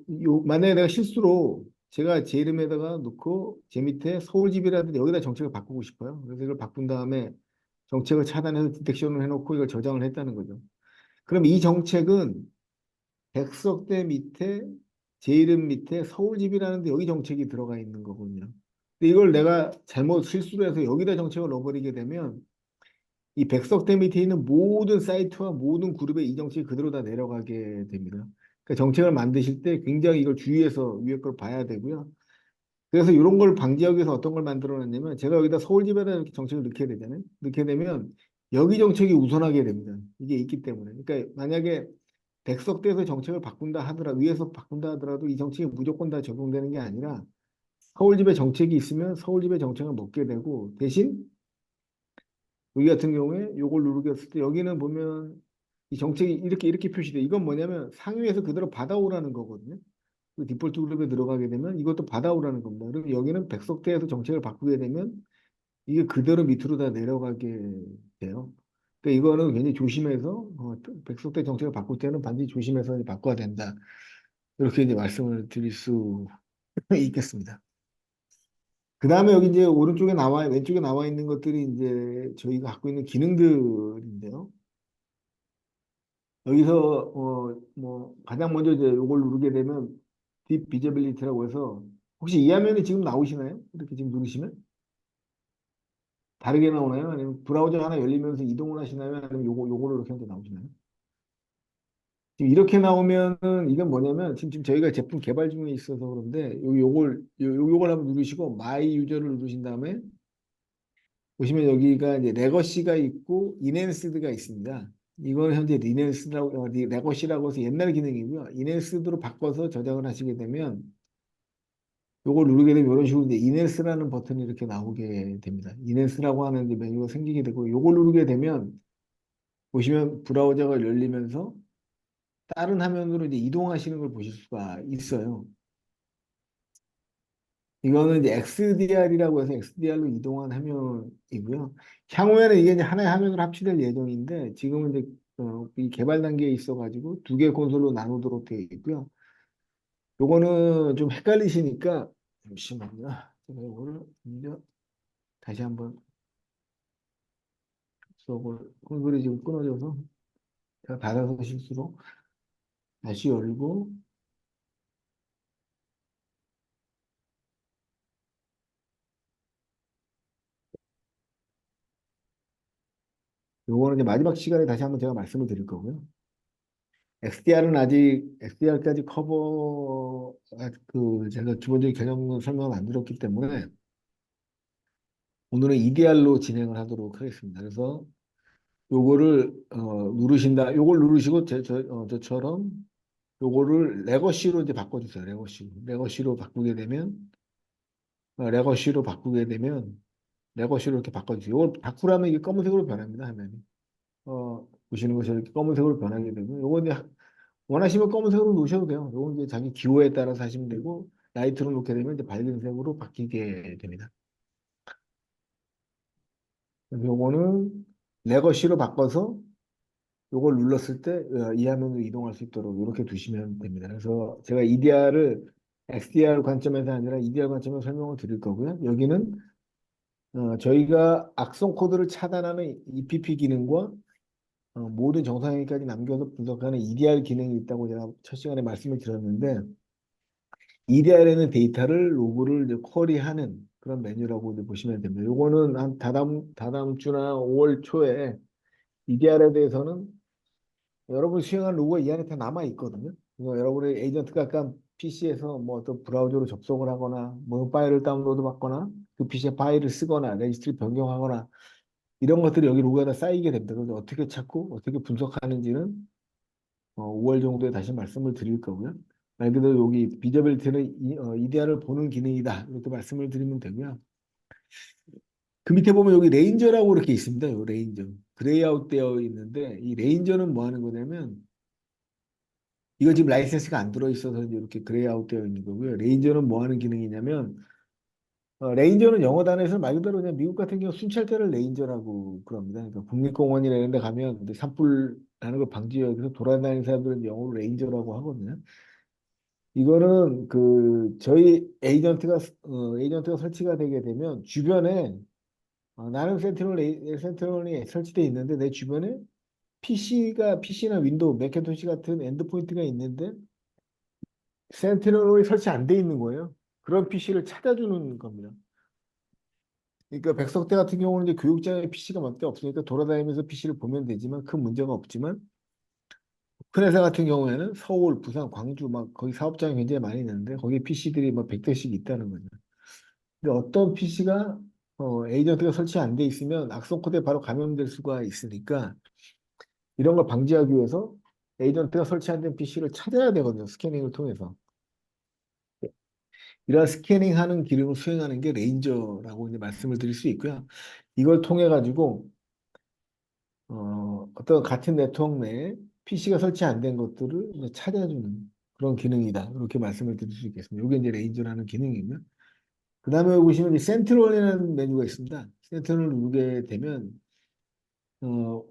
만약에 내가 실수로 제가 제 이름에다가 넣고 제 밑에 서울집이라든지 여기다 정책을 바꾸고 싶어요. 그래서 이걸 바꾼 다음에 정책을 차단해서 디텍션을 해놓고 이걸 저장을 했다는 거죠. 그럼 이 정책은 백석대 밑에 제 이름 밑에 서울집이라는데 여기 정책이 들어가 있는 거거든요. 근데 이걸 내가 잘못 실수로 해서 여기다 정책을 넣어버리게 되면 이 백석대 밑에 있는 모든 사이트와 모든 그룹에 이 정책이 그대로 다 내려가게 됩니다. 그러니까 정책을 만드실 때 굉장히 이걸 주의해서 위에 걸 봐야 되고요. 그래서 이런 걸 방지하기 위해서 어떤 걸 만들어놨냐면 제가 여기다 서울집에다 이렇게 정책을 넣게 되잖아요. 넣게 되면 여기 정책이 우선하게 됩니다. 이게 있기 때문에. 그러니까 만약에 백석대에서 정책을 바꾼다 하더라도 위에서 바꾼다 하더라도 이 정책이 무조건 다 적용되는 게 아니라 서울집에 정책이 있으면 서울집에 정책을 먹게 되고 대신 여기 같은 경우에 요걸 누르게 했을 때 여기는 보면 이 정책이 이렇게 표시돼. 이건 뭐냐면 상위에서 그대로 받아오라는 거거든요. 그 디폴트 그룹에 들어가게 되면 이것도 받아오라는 겁니다. 그리고 여기는 백석대에서 정책을 바꾸게 되면 이게 그대로 밑으로 다 내려가게 돼요. 그러니까 이거는 굉장히 조심해서 백석대 정책을 바꿀 때는 반드시 조심해서 이제 바꿔야 된다. 이렇게 이제 말씀을 드릴 수 있겠습니다. 그 다음에 여기 이제 오른쪽에 왼쪽에 나와 있는 것들이 이제 저희가 갖고 있는 기능들인데요. 여기서 뭐 가장 먼저 이제 이걸 누르게 되면 딥 비저빌리티라고 해서 혹시 이 화면이 지금 나오시나요? 이렇게 지금 누르시면 다르게 나오나요? 아니면 브라우저 하나 열리면서 이동을 하시나요? 아니면 요거로 이렇게 먼저 나오시나요? 지금 이렇게 나오면은 이건 뭐냐면 지금 저희가 제품 개발 중에 있어서 그런데 요걸 한번 누르시고 마이 유저를 누르신 다음에 보시면 여기가 이제 레거시가 있고 인핸스드가 있습니다. 이건 현재 레거시라고 해서 옛날 기능이고요. 인핸스드로 바꿔서 저장을 하시게 되면 요걸 누르게 되면 이런 식으로 이제 인핸스라는 버튼이 이렇게 나오게 됩니다. 인핸스라고 하는 이제 메뉴가 생기게 되고 요걸 누르게 되면 보시면 브라우저가 열리면서 다른 화면으로 이제 이동하시는 걸 보실 수가 있어요. 이거는 이제 XDR이라고 해서 XDR로 이동한 화면이고요. 향후에는 이게 이제 하나의 화면으로 합치될 예정인데 지금은 이제 이 개발 단계에 있어가지고 두 개 콘솔로 나누도록 되어 있고요. 요거는 좀 헷갈리시니까 잠시만요. 제가 이거를 먼저 다시 한번 수업을 콘솔이 지금 끊어져서 제가 닫아서 실수로 다시 열고 요거는 이제 마지막 시간에 다시 한번 제가 말씀을 드릴 거고요. XDR은 아직 XDR까지 제가 기본적인 개념 설명을 안 드렸기 때문에 오늘은 EDR로 진행을 하도록 하겠습니다. 그래서 요거를 요걸 누르시고 저처럼 요거를 레거시로 이제 바꿔주세요. 레거시로 바꾸게 되면 레거시로 바꾸게 되면 레거시로 이렇게 바꿔주세요. 이걸 바꾸라면 이게 검은색으로 변합니다. 화면이 보시는 것처럼 이렇게 검은색으로 변하게 되고 요거 이제 원하시면 검은색으로 놓으셔도 돼요. 요건 이제 자기 기호에 따라서 하시면 되고 라이트로 놓게 되면 이제 밝은 색으로 바뀌게 됩니다. 그래서 요거는 레거시로 바꿔서 요걸 눌렀을 때 이 화면으로 이동할 수 있도록 이렇게 두시면 됩니다. 그래서 제가 EDR을 XDR 관점에서 아니라 EDR 관점에서 설명을 드릴 거고요. 여기는 저희가 악성 코드를 차단하는 EPP 기능과 모든 정상회의까지 남겨서 분석하는 EDR 기능이 있다고 제가 첫 시간에 말씀을 드렸는데 EDR에는 데이터를 로그를 이제 쿼리하는 그런 메뉴라고 이제 보시면 됩니다. 요거는 한 다다음 주나 5월 초에 EDR에 대해서는 여러분 수행한 로그가 이 안에 다 남아 있거든요. 그래서 여러분의 에이전트가 아까 PC에서 뭐 어떤 브라우저로 접속을 하거나 뭐 파일을 다운로드 받거나 그 PC에 파일을 쓰거나 레지스트리 변경하거나 이런 것들이 여기 로그에 다 쌓이게 됩니다. 그래서 어떻게 찾고 어떻게 분석하는지는 5월 정도에 다시 말씀을 드릴 거고요. 말 그대로 여기 비저빌트는 EDR을 보는 기능이다. 이렇게 말씀을 드리면 되고요. 그 밑에 보면 여기 레인저라고 이렇게 있습니다. 요 레인저. 그레이아웃 되어 있는데 이 레인저는 뭐 하는 거냐면 이거 지금 라이센스가 안 들어있어서 이렇게 그레이아웃 되어 있는 거고요. 레인저는 뭐 하는 기능이냐면 레인저는 영어 단어에서 말 그대로 그냥 미국 같은 경우 순찰대를 레인저라고 그럽니다. 그러니까 국립공원이나 이런 데 가면 산불 나는 걸 방지하기 위해서 돌아다니는 사람들은 영어로 레인저라고 하거든요. 이거는 그 저희 에이전트가 설치가 되게 되면 주변에 나는 센티널이 설치돼 있는데 내 주변에 PC나 윈도우, 맥킨토시 같은 엔드포인트가 있는데 센티널이 설치 안 돼 있는 거예요. 그런 PC를 찾아주는 겁니다. 그러니까 백석대 같은 경우는 이제 교육장에 PC가 몇 대 없으니까 돌아다니면서 PC를 보면 되지만 큰 문제가 없지만 큰 회사 같은 경우에는 서울, 부산, 광주 막 거기 사업장이 굉장히 많이 있는데 거기 PC들이 막 100대씩 있다는 거죠. 근데 어떤 PC가 에이전트가 설치 안 돼 있으면 악성 코드에 바로 감염될 수가 있으니까 이런 걸 방지하기 위해서 에이전트가 설치 안 된 PC를 찾아야 되거든요. 스캐닝을 통해서. 이런 스캐닝하는 기능을 수행하는 게 레인저라고 이제 말씀을 드릴 수 있고요. 이걸 통해 가지고 어떤 같은 네트워크 내에 PC가 설치 안 된 것들을 이제 찾아주는 그런 기능이다. 이렇게 말씀을 드릴 수 있겠습니다. 이게 이제 레인저라는 기능이고요. 그 다음에 보시면 이 센트럴이라는 메뉴가 있습니다. 센트럴을 누르게 되면 어,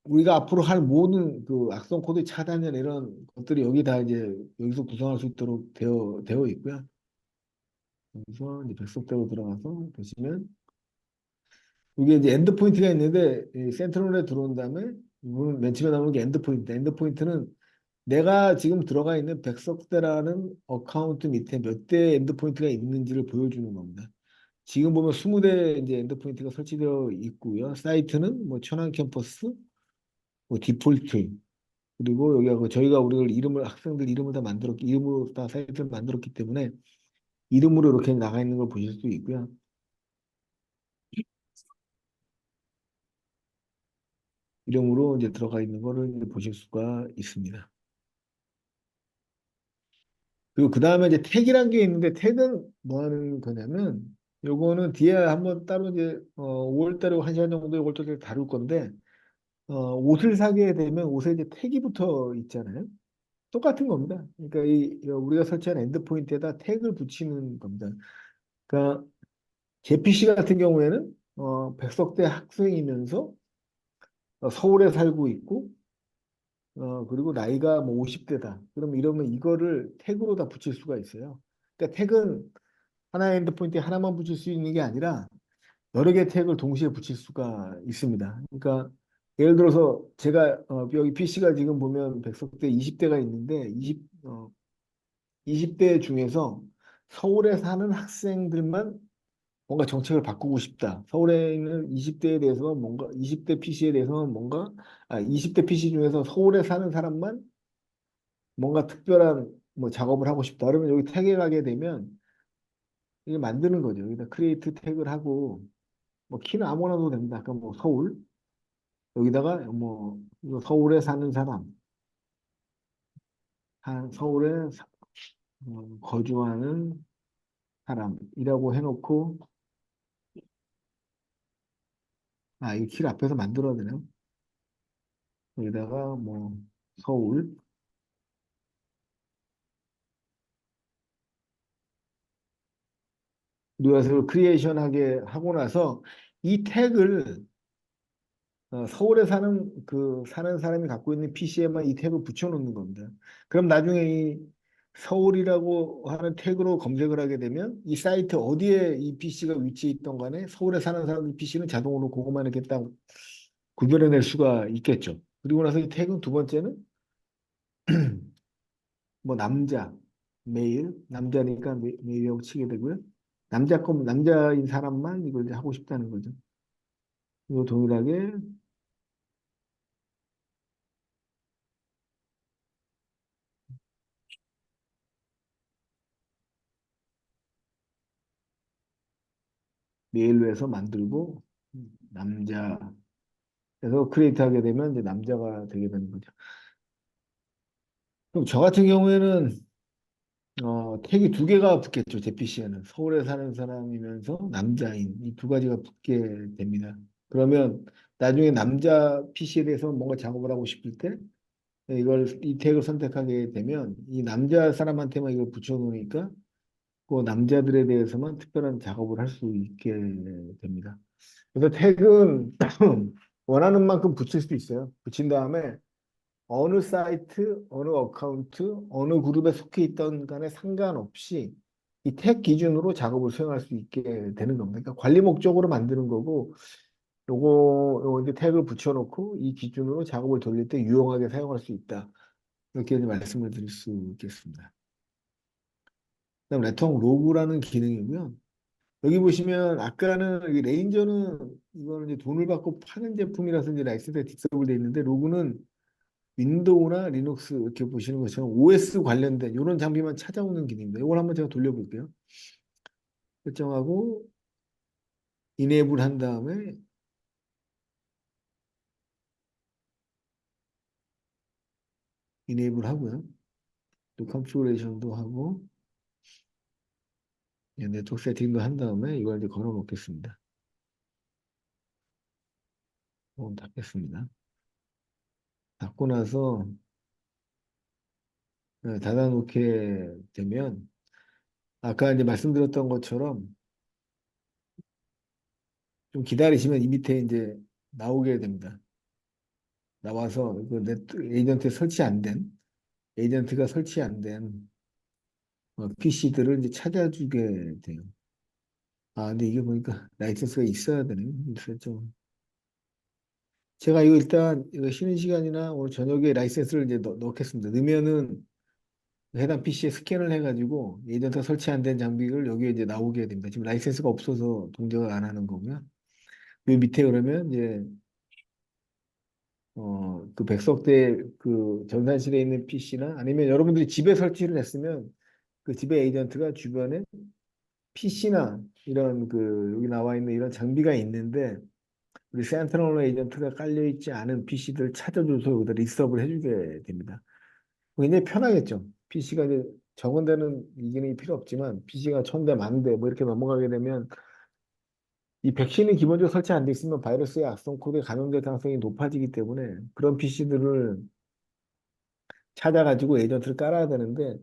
우리가 앞으로 할 모든 그 악성 코드 차단이나 이런 것들이 여기 다 이제 여기서 구성할 수 있도록 되어 있고요. 여기서 이제 백석대로 들어가서 보시면 이게 이제 엔드 포인트가 있는데 이 센트럴에 들어온 다음에 이거는 맨 처음에 나오는 게 엔드 포인트. 엔드 포인트는 내가 지금 들어가 있는 백석대라는 어카운트 밑에 몇 대 엔드 포인트가 있는지를 보여주는 겁니다. 지금 보면 20대 이제 엔드 포인트가 설치되어 있고요. 사이트는 뭐 천안 캠퍼스, 뭐 디폴트 그리고 여기하고 저희가 우리를 이름을 학생들 이름을 다 만들었기 이름으로 다 사이트를 만들었기 때문에 이름으로 이렇게 나가 있는 걸 보실 수 있고요. 이름으로 이제 들어가 있는 거를 이제 보실 수가 있습니다. 그리고 그 다음에 이제 택이란 게 있는데 택은 뭐 하는 거냐면 요거는 뒤에 한번 따로 이제 5월 달에 1시간 정도 이걸 또 다룰 건데 옷을 사게 되면 옷에 이제 택이 붙어 있잖아요. 똑같은 겁니다. 그러니까 이 우리가 설치한 엔드포인트에다 택을 붙이는 겁니다. 그러니까 제 PC 같은 경우에는 백석대 학생이면서 서울에 살고 있고 그리고 나이가 뭐 50대다. 그럼 이러면 이거를 택으로 다 붙일 수가 있어요. 그러니까 택은 하나의 엔드포인트에 하나만 붙일 수 있는 게 아니라 여러 개의 택을 동시에 붙일 수가 있습니다. 그러니까 예를 들어서 제가 여기 PC가 지금 보면 백석대 20대가 있는데 20대 중에서 서울에 사는 학생들만 뭔가 정책을 바꾸고 싶다. 서울에 있는 20대에 대해서 뭔가 20대 PC에 대해서는 뭔가 20대 PC 중에서 서울에 사는 사람만 뭔가 특별한 뭐 작업을 하고 싶다. 그러면 여기 태그에 가게 되면 이게 만드는 거죠. 여기다 크리에이트 태그를 하고 뭐 키는 아무거나 도 됩니다. 그럼 뭐 서울 여기다가 뭐 이거 서울에 사는 사람, 서울에 거주하는 사람이라고 해놓고 이 키를 앞에서 만들어야 되나요? 여기다가 뭐 서울 누아스를 크리에이션하게 하고 나서 이 태그를 서울에 사는 사람이 갖고 있는 PC에만 이 태그 붙여놓는 겁니다. 그럼 나중에 이 서울이라고 하는 태그로 검색을 하게 되면 이 사이트 어디에 이 PC가 위치해 있던 간에 서울에 사는 사람들 PC는 자동으로 그것만 이렇게 딱 구별해낼 수가 있겠죠. 그리고 나서 이 태그 두 번째는 뭐 메일, 남자니까 메일이라고 치게 되고요. 남자인 사람만 이걸 이제 하고 싶다는 거죠. 이거 동일하게 메일로 해서 만들고 남자 그래서 크리에이트 하게 되면 이제 남자가 되게 되는 거죠. 그럼 저 같은 경우에는 택이 두 개가 붙겠죠. 제 PC에는 서울에 사는 사람이면서 남자인 이 두 가지가 붙게 됩니다. 그러면 나중에 남자 PC에 대해서 뭔가 작업을 하고 싶을 때 이 택을 선택하게 되면 이 남자 사람한테만 이걸 붙여놓으니까 그 남자들에 대해서만 특별한 작업을 할 수 있게 됩니다. 그래서 택은 원하는 만큼 붙일 수 있어요. 붙인 다음에 어느 사이트, 어느 어카운트, 어느 그룹에 속해 있던 간에 상관없이 이 택 기준으로 작업을 수행할 수 있게 되는 겁니다. 그러니까 관리 목적으로 만드는 거고, 요거 이제 태그를 붙여놓고 이 기준으로 작업을 돌릴 때 유용하게 사용할 수 있다. 이렇게 이제 말씀을 드릴 수 있겠습니다. 그다음 레통 로그라는 기능이고요. 여기 보시면 아까는 이 레인저는 이거는 이제 돈을 받고 파는 제품이라서 이제 라이센스에 딕서블 돼 있는데 로그는 윈도우나 리눅스 이렇게 보시는 것처럼 OS 관련된 이런 장비만 찾아오는 기능입니다. 이걸 한번 제가 돌려볼게요. 설정하고 이네이블 한 다음에 이네이블 하고요. 또 컨피그레이션도 하고 네트워크 세팅도 한 다음에 이걸 이제 걸어 놓겠습니다. 닫겠습니다. 닫고 나서 닫아 놓게 되면 아까 이제 말씀드렸던 것처럼 좀 기다리시면 이 밑에 이제 나오게 됩니다. 나와서 그 에이전트 설치 안 된, 에이전트가 설치 안 된 PC들을 이제 찾아주게 돼요. 아, 근데 이게 보니까 라이센스가 있어야 되네요. 있었죠. 제가 이거 일단 이거 쉬는 시간이나 오늘 저녁에 라이센스를 이제 넣겠습니다. 넣으면은 해당 PC에 스캔을 해가지고 에이전트가 설치 안 된 장비를 여기에 이제 나오게 됩니다. 지금 라이센스가 없어서 동작을 안 하는 거고요. 요 밑에 그러면 이제 그 백석대 그 전산실에 있는 PC나 아니면 여러분들이 집에 설치를 했으면 그 집에 에이전트가 주변에 PC나 이런 그 여기 나와 있는 이런 장비가 있는데 우리 센트럴 에이전트가 깔려 있지 않은 PC들을 찾아줘서 여기다 리스업을 해주게 됩니다. 굉장히 편하겠죠. PC가 이제 적은 데는 이 기능이 필요 없지만 PC가 1000대, 10,000대 뭐 이렇게 넘어가게 되면 이 백신이 기본적으로 설치 안 돼 있으면 바이러스의 악성 코드에 감염될 가능성이 높아지기 때문에 그런 PC들을 찾아가지고 에이전트를 깔아야 되는데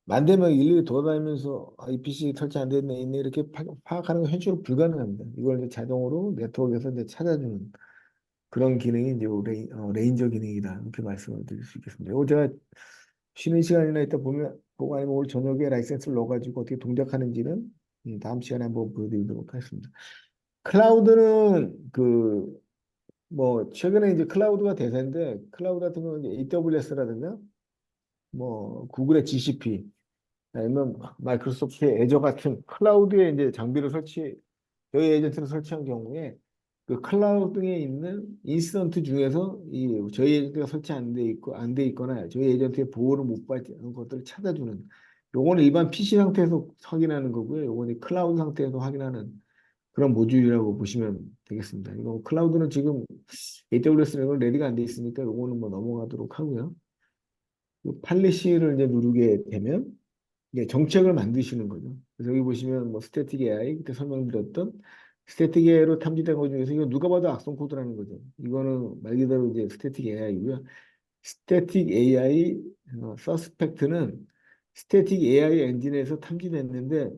만대면 일일이 돌아다니면서 아, 이 PC 설치 안 됐네 있네 이렇게 파악하는 건 현실로 불가능합니다. 이걸 이제 자동으로 네트워크에서 이제 찾아주는 그런 기능이 이제 레인저 기능이다 이렇게 말씀을 드릴 수 있겠습니다. 이거 제가 쉬는 시간이나 이따 보면 보고 아니면 오늘 저녁에 라이센스를 넣어가지고 어떻게 동작하는지는 다음 시간에 한번 보여드리도록 하겠습니다. 클라우드는 그 뭐 최근에 이제 클라우드가 대세인데 클라우드 같은 경우는 AWS라든가 뭐 구글의 GCP 아니면 마이크로소프트의 애저 같은 클라우드에 이제 장비를 저희 에이전트를 설치한 경우에 그 클라우드에 있는 인스턴트 중에서 이 저희 에이전트가 설치 안 돼 있거나 저희 에이전트의 보호를 못 받는 것들을 찾아주는 요거는 일반 PC 상태에서 확인하는 거고요. 요거는 클라우드 상태에서 확인하는 그런 모듈이라고 보시면 되겠습니다. 이거 클라우드는 지금 AWS는 레디가 안 돼 있으니까 요거는 뭐 넘어가도록 하고요. 요 팔레시를 이제 누르게 되면 이게 정책을 만드시는 거죠. 그래서 여기 보시면 뭐 스태틱 AI 그때 설명드렸던 스태틱 AI로 탐지된 것 중에서 이거 누가 봐도 악성 코드라는 거죠. 이거는 말 그대로 이제 스태틱 AI고요. 스태틱 AI 서스펙트는 스태틱 AI 엔진에서 탐지됐는데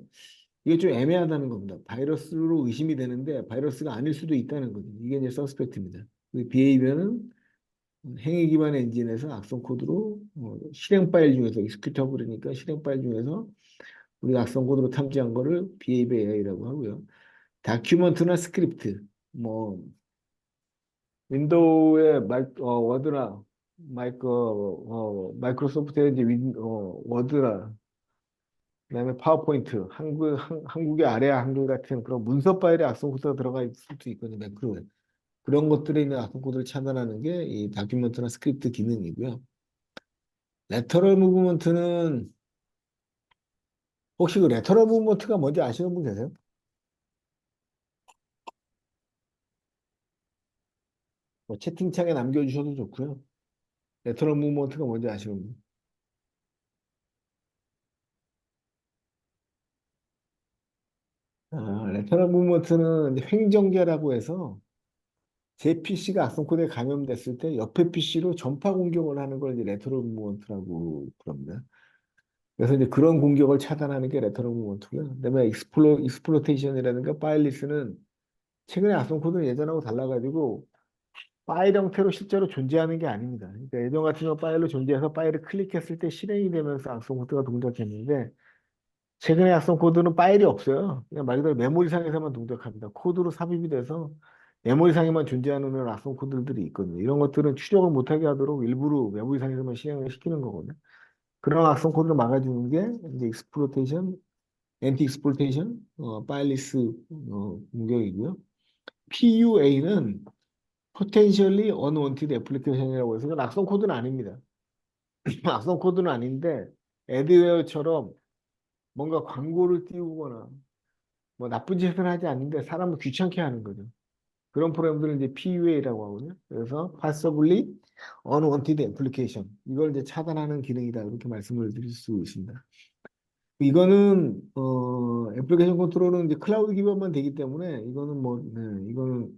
이게 좀 애매하다는 겁니다. 바이러스로 의심이 되는데 바이러스가 아닐 수도 있다는 거죠. 이게 이제 서스펙트입니다. 비헤이비어는 행위 기반 엔진에서 악성 코드로 실행 파일 중에서 익스큐터블이니까 실행 파일 중에서 우리가 악성 코드로 탐지한 거를 비헤이비어 AI라고 하고요. 다큐먼트나 스크립트, 뭐 윈도우의 워드나 마이크로소프트의 이제 워드나 그다음에 파워포인트, 한국의 아래아 한글 같은 그런 문서 파일에 악성 코드가 들어가 있을 수도 있거든요. 매크로에. 그런 것들에 있는 악성 코드를 차단하는 게 이 다큐멘트나 스크립트 기능이고요. 레터럴 무브먼트는 혹시 그 레터럴 무브먼트가 뭔지 아시는 분 계세요? 뭐 채팅창에 남겨주셔도 좋고요. 레터럴 무브먼트가 뭔지 아시는 분? 레터럴 무브먼트는 이제 횡정계라고 해서 제 PC가 악성 코드에 감염됐을 때 옆에 PC로 전파 공격을 하는 걸 이제 레터럴 무브먼트라고 부릅니다. 그래서 이제 그런 공격을 차단하는 게 레터럴 무브먼트고요. 그다음에 익스플로테이션이라든가 파일리스는 최근에 악성 코드는 예전하고 달라가지고 파일 형태로 실제로 존재하는 게 아닙니다. 그러니까 예전 같은 경우 파일로 존재해서 파일을 클릭했을 때 실행이 되면서 악성 코드가 동작했는데 최근에 악성 코드는 파일이 없어요. 그냥 말 그대로 메모리상에서만 동작합니다. 코드로 삽입이 돼서 메모리상에만 존재하는 그런 악성 코드들이 있거든요. 이런 것들은 추적을 못하게 하도록 일부러 메모리상에서만 실행을 시키는 거거든요. 그런 악성 코드를 막아주는 게 이제 익스플로이테이션, 엔티 익스플로이테이션, 파일리스 공격이고요. PUA는 Potentially Unwanted Application이라고 해서 이건 악성 코드는 아닙니다. 악성 코드는 아닌데 애드웨어처럼 뭔가 광고를 띄우거나 뭐 나쁜 짓을 하지 않는데 사람을 귀찮게 하는 거죠. 그런 프로그램들을 이제 PUA라고 하거든요. 그래서 Possibly Unwanted Application 이걸 이제 차단하는 기능이다 이렇게 말씀을 드릴 수 있습니다. 이거는 애플리케이션 컨트롤은 이제 클라우드 기반만 되기 때문에 이거는 뭐 이거는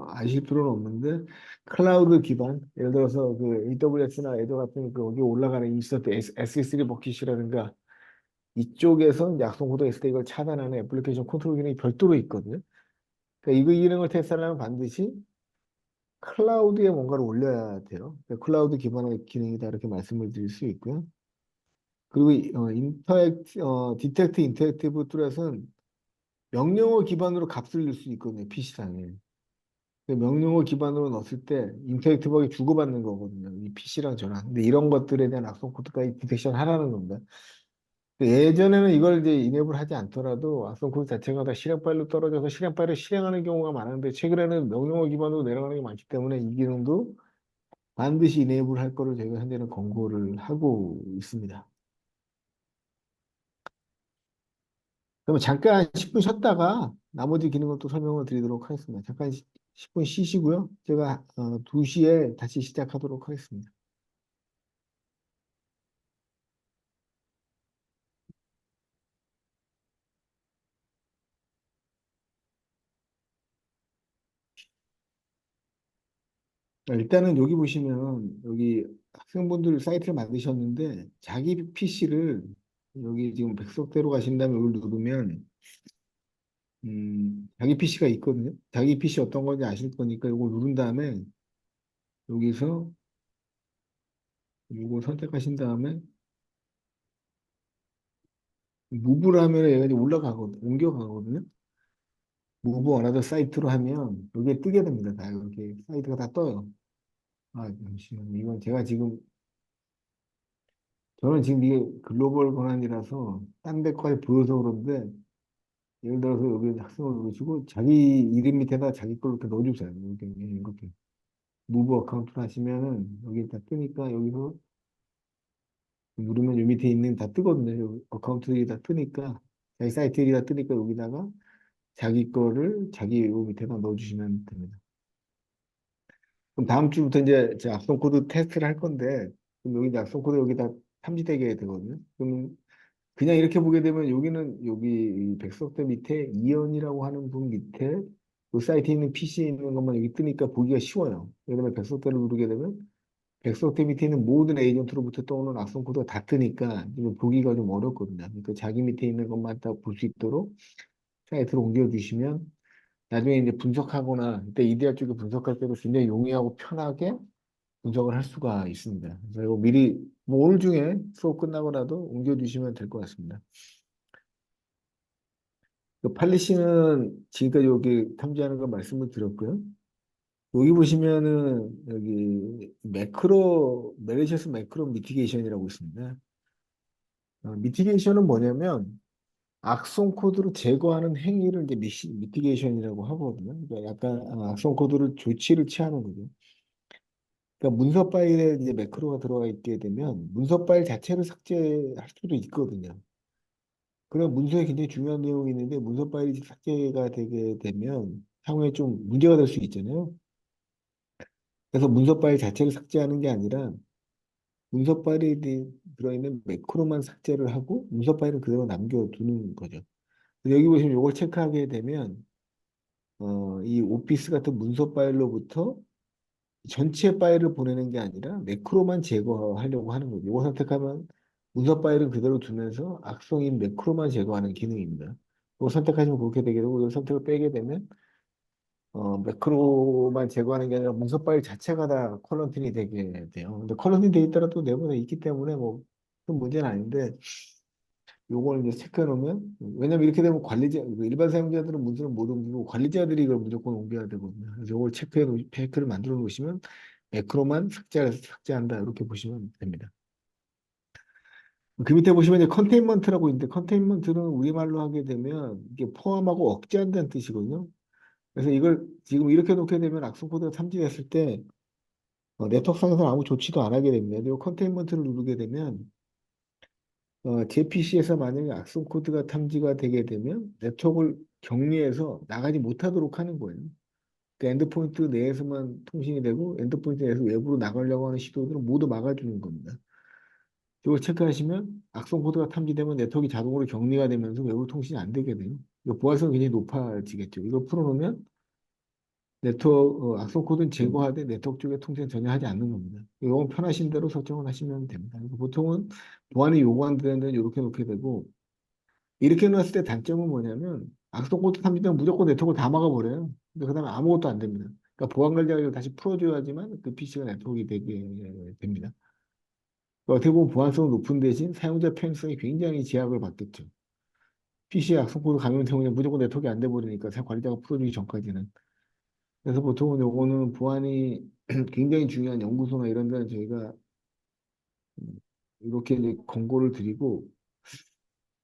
아실 필요는 없는데 클라우드 기반 예를 들어서 그 AWS나 애저 같은 그 여기 올라가는 인스턴트 S3 버킷이라든가 이쪽에서 약속 코드가 있을 때 이걸 차단하는 애플리케이션 컨트롤 기능이 별도로 있거든요. 그러니까 이거 기능을 테스트하려면 반드시 클라우드에 뭔가를 올려야 돼요. 그러니까 클라우드 기반의 기능이다 이렇게 말씀을 드릴 수 있고요. 그리고 디텍트 인터랙티브 툴렛은 명령어 기반으로 값을 넣을 수 있거든요. PC상에. 명령어 기반으로 넣었을 때 인터랙티브하게 주고받는 거거든요. 이 PC랑 저랑. 근데 이런 것들에 대한 악성 코드까지 디텍션 하라는 겁니다. 예전에는 이걸 이제 이네이블 하지 않더라도 악성 코드 자체가 다 실행 파일로 떨어져서 실행 파일을 실행하는 경우가 많은데 최근에는 명령어 기반으로 내려가는 게 많기 때문에 이 기능도 반드시 이네이블 할 거를 저희가 현재는 권고를 하고 있습니다. 그러면 잠깐 10분 쉬었다가 나머지 기능을 또 설명을 드리도록 하겠습니다. 잠깐 10분 쉬시고요. 제가 2시에 다시 시작하도록 하겠습니다. 일단은 여기 보시면 여기 학생분들 사이트를 만드셨는데 자기 PC를 여기 지금 백석대로 가신 다음에 이걸 누르면 자기 PC가 있거든요. 자기 PC 어떤 건지 아실 거니까 이거 누른 다음에 여기서 이거 선택하신 다음에 무브를 하면 얘가 이제 올라가거든요. 옮겨가거든요. 무브 어나더 사이트로 하면 여기에 뜨게 됩니다. 다 이렇게 사이트가 다 떠요. 아, 잠시만요. 이건 제가 지금 저는 지금 이게 글로벌 권한이라서 딴 데까지 보여서 그런데 예를 들어서 여기 학생을 누르시고 자기 이름 밑에다 자기 걸 이렇게 넣어주세요. 이렇게 무브 어카운트를 하시면은 여기 다 뜨니까 여기서 누르면 요 밑에 있는 다 뜨거든요. 요 어카운트들이 다 뜨니까 자기 사이트들이 다 뜨니까 여기다가 자기 거를 자기 요 밑에다 넣어주시면 됩니다. 그럼 다음 주부터 이제 제 악성 코드 테스트를 할 건데 그럼 여기 이제 악성 코드 여기다 탐지되게 되거든요. 그럼 그냥 이렇게 보게 되면 여기는 여기 이 백석대 밑에 이연이라고 하는 분 밑에 그 사이트에 있는 PC에 있는 것만 여기 뜨니까 보기가 쉬워요. 그다음에 백석대를 누르게 되면 백석대 밑에 있는 모든 에이전트로부터 떠오는 악성 코드가 다 뜨니까 이거 보기가 좀 어렵거든요. 그러니까 자기 밑에 있는 것만 딱 볼 수 있도록 사이트로 옮겨주시면 나중에 이제 분석하거나 이때 EDR 쪽에 분석할 때도 굉장히 용이하고 편하게 분석을 할 수가 있습니다. 그래서 이거 미리 뭐 오늘 중에 수업 끝나고라도 옮겨주시면 될 것 같습니다. 그 팔리시는 지금까지 여기 탐지하는 거 말씀을 드렸고요. 여기 보시면은 여기 매크로 메리셔스 매크로 미티게이션이라고 있습니다. 미티게이션은 뭐냐면 악성 코드를 제거하는 행위를 이제 미티게이션이라고 하거든요. 그러니까 약간 악성 코드를 조치를 취하는 거죠. 그러니까 문서 파일에 이제 매크로가 들어가 있게 되면 문서 파일 자체를 삭제할 수도 있거든요. 그런 문서에 굉장히 중요한 내용이 있는데 문서 파일이 삭제가 되게 되면 향후에 좀 문제가 될 수 있잖아요. 그래서 문서 파일 자체를 삭제하는 게 아니라 문서 파일에 들어있는 매크로만 삭제를 하고 문서 파일은 그대로 남겨두는 거죠. 그래서 여기 보시면 이걸 체크하게 되면 이 오피스 같은 문서 파일로부터 전체 파일을 보내는 게 아니라 매크로만 제거하려고 하는 거죠. 이거 선택하면 문서 파일은 그대로 두면서 악성인 매크로만 제거하는 기능입니다. 이거 선택하시면 그렇게 되게 되고 이걸 선택을 빼게 되면 매크로만 제거하는 게 아니라 문서 파일 자체가 다 컬러틴이 되게 돼요. 근데 컬러틴 데이터가 또 내부에 있기 때문에 뭐 큰 문제는 아닌데 요걸 이제 체크해 놓으면 왜냐면 이렇게 되면 관리자 그 일반 사용자들은 문서를 못 옮기고 관리자들이 이걸 무조건 옮겨야 되거든요. 그래서 요걸 체크를 만들어 놓으시면 매크로만 삭제한다 이렇게 보시면 됩니다. 그 밑에 보시면 이제 컨테인먼트라고 있는데 컨테인먼트는 우리말로 하게 되면 이게 포함하고 억제한다는 뜻이거든요. 그래서 이걸 지금 이렇게 놓게 되면 악성 코드가 탐지됐을 때 네트워크상에서는 아무 조치도 안 하게 됩니다. 그리고 컨테인먼트를 누르게 되면 제 PC에서 만약에 악성 코드가 탐지가 되게 되면 네트워크를 격리해서 나가지 못하도록 하는 거예요. 그 엔드포인트 내에서만 통신이 되고 엔드포인트 내에서 외부로 나가려고 하는 시도들은 모두 막아주는 겁니다. 이걸 체크하시면 악성 코드가 탐지되면 네트워크가 자동으로 격리가 되면서 외부 통신이 안 되게 돼요. 이거 보안성이 굉장히 높아지겠죠. 이걸 풀어놓으면 악성 코드는 제거하되 네트워크 쪽에 통신 전혀 하지 않는 겁니다. 이건 편하신 대로 설정을 하시면 됩니다. 그래서 보통은 보안이 요구하는 데는 이렇게 놓게 되고 이렇게 놓았을 때 단점은 뭐냐면 악성 코드 탐지되면 무조건 네트워크를 다 막아버려요. 근데 그다음에 아무것도 안 됩니다. 그러니까 보안 관리자가 이걸 다시 풀어줘야지만 그 PC가 네트워크가 되게 됩니다. 어떻게 보면 보안성은 높은 대신 사용자 편의성이 굉장히 제약을 받겠죠. PC에 악성 코드 감염 때문에 무조건 네트워크가 안 돼 버리니까 관리자가 풀어주기 전까지는. 그래서 보통은 요거는 보안이 굉장히 중요한 연구소나 이런 데는 저희가 이렇게 이제 권고를 드리고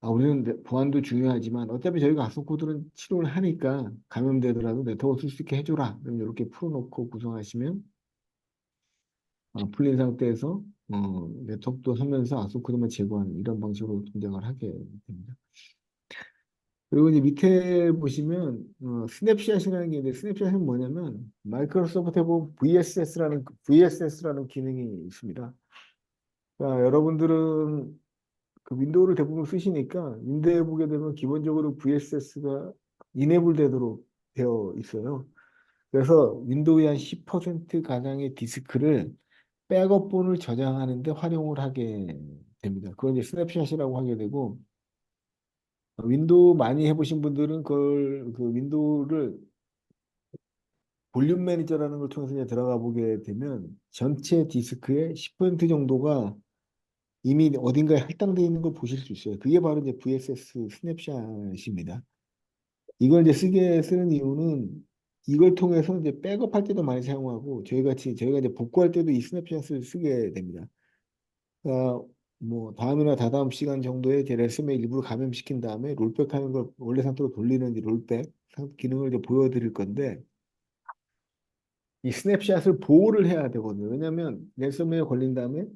우리는 보안도 중요하지만 어차피 저희가 악성 코드는 치료를 하니까 감염되더라도 네트워크 쓸 수 있게 해줘라. 그럼 이렇게 풀어놓고 구성하시면 풀린 상태에서 네트워크도 하면서 악성 코드만 제거하는 이런 방식으로 동작을 하게 됩니다. 그리고 이제 밑에 보시면 스냅샷이라는 게 있는데 스냅샷은 뭐냐면 마이크로소프트에 보면 VSS라는 기능이 있습니다. 그러니까 여러분들은 그 윈도우를 대부분 쓰시니까 윈도우에 보게 되면 기본적으로 VSS가 이네이블 되도록 되어 있어요. 그래서 윈도우의 한 10% 가량의 디스크를 백업본을 저장하는 데 활용을 하게 됩니다. 그건 이제 스냅샷이라고 하게 되고 윈도우 많이 해보신 분들은 그 윈도우를 볼륨 매니저라는 걸 통해서 이제 들어가 보게 되면 전체 디스크의 10% 정도가 이미 어딘가에 할당되어 있는 걸 보실 수 있어요. 그게 바로 이제 VSS 스냅샷입니다. 이걸 이제 쓰는 이유는 이걸 통해서 이제 백업할 때도 많이 사용하고 저희가 이제 복구할 때도 이 스냅샷을 쓰게 됩니다. 그러니까 뭐 다음이나 다다음 시간 정도에 제 레슨에 일부를 감염시킨 다음에 롤백하는 걸 원래 상태로 돌리는 이제 롤백 기능을 이제 보여드릴 건데 이 스냅샷을 보호를 해야 되거든요. 왜냐하면 랜섬웨어 걸린 다음에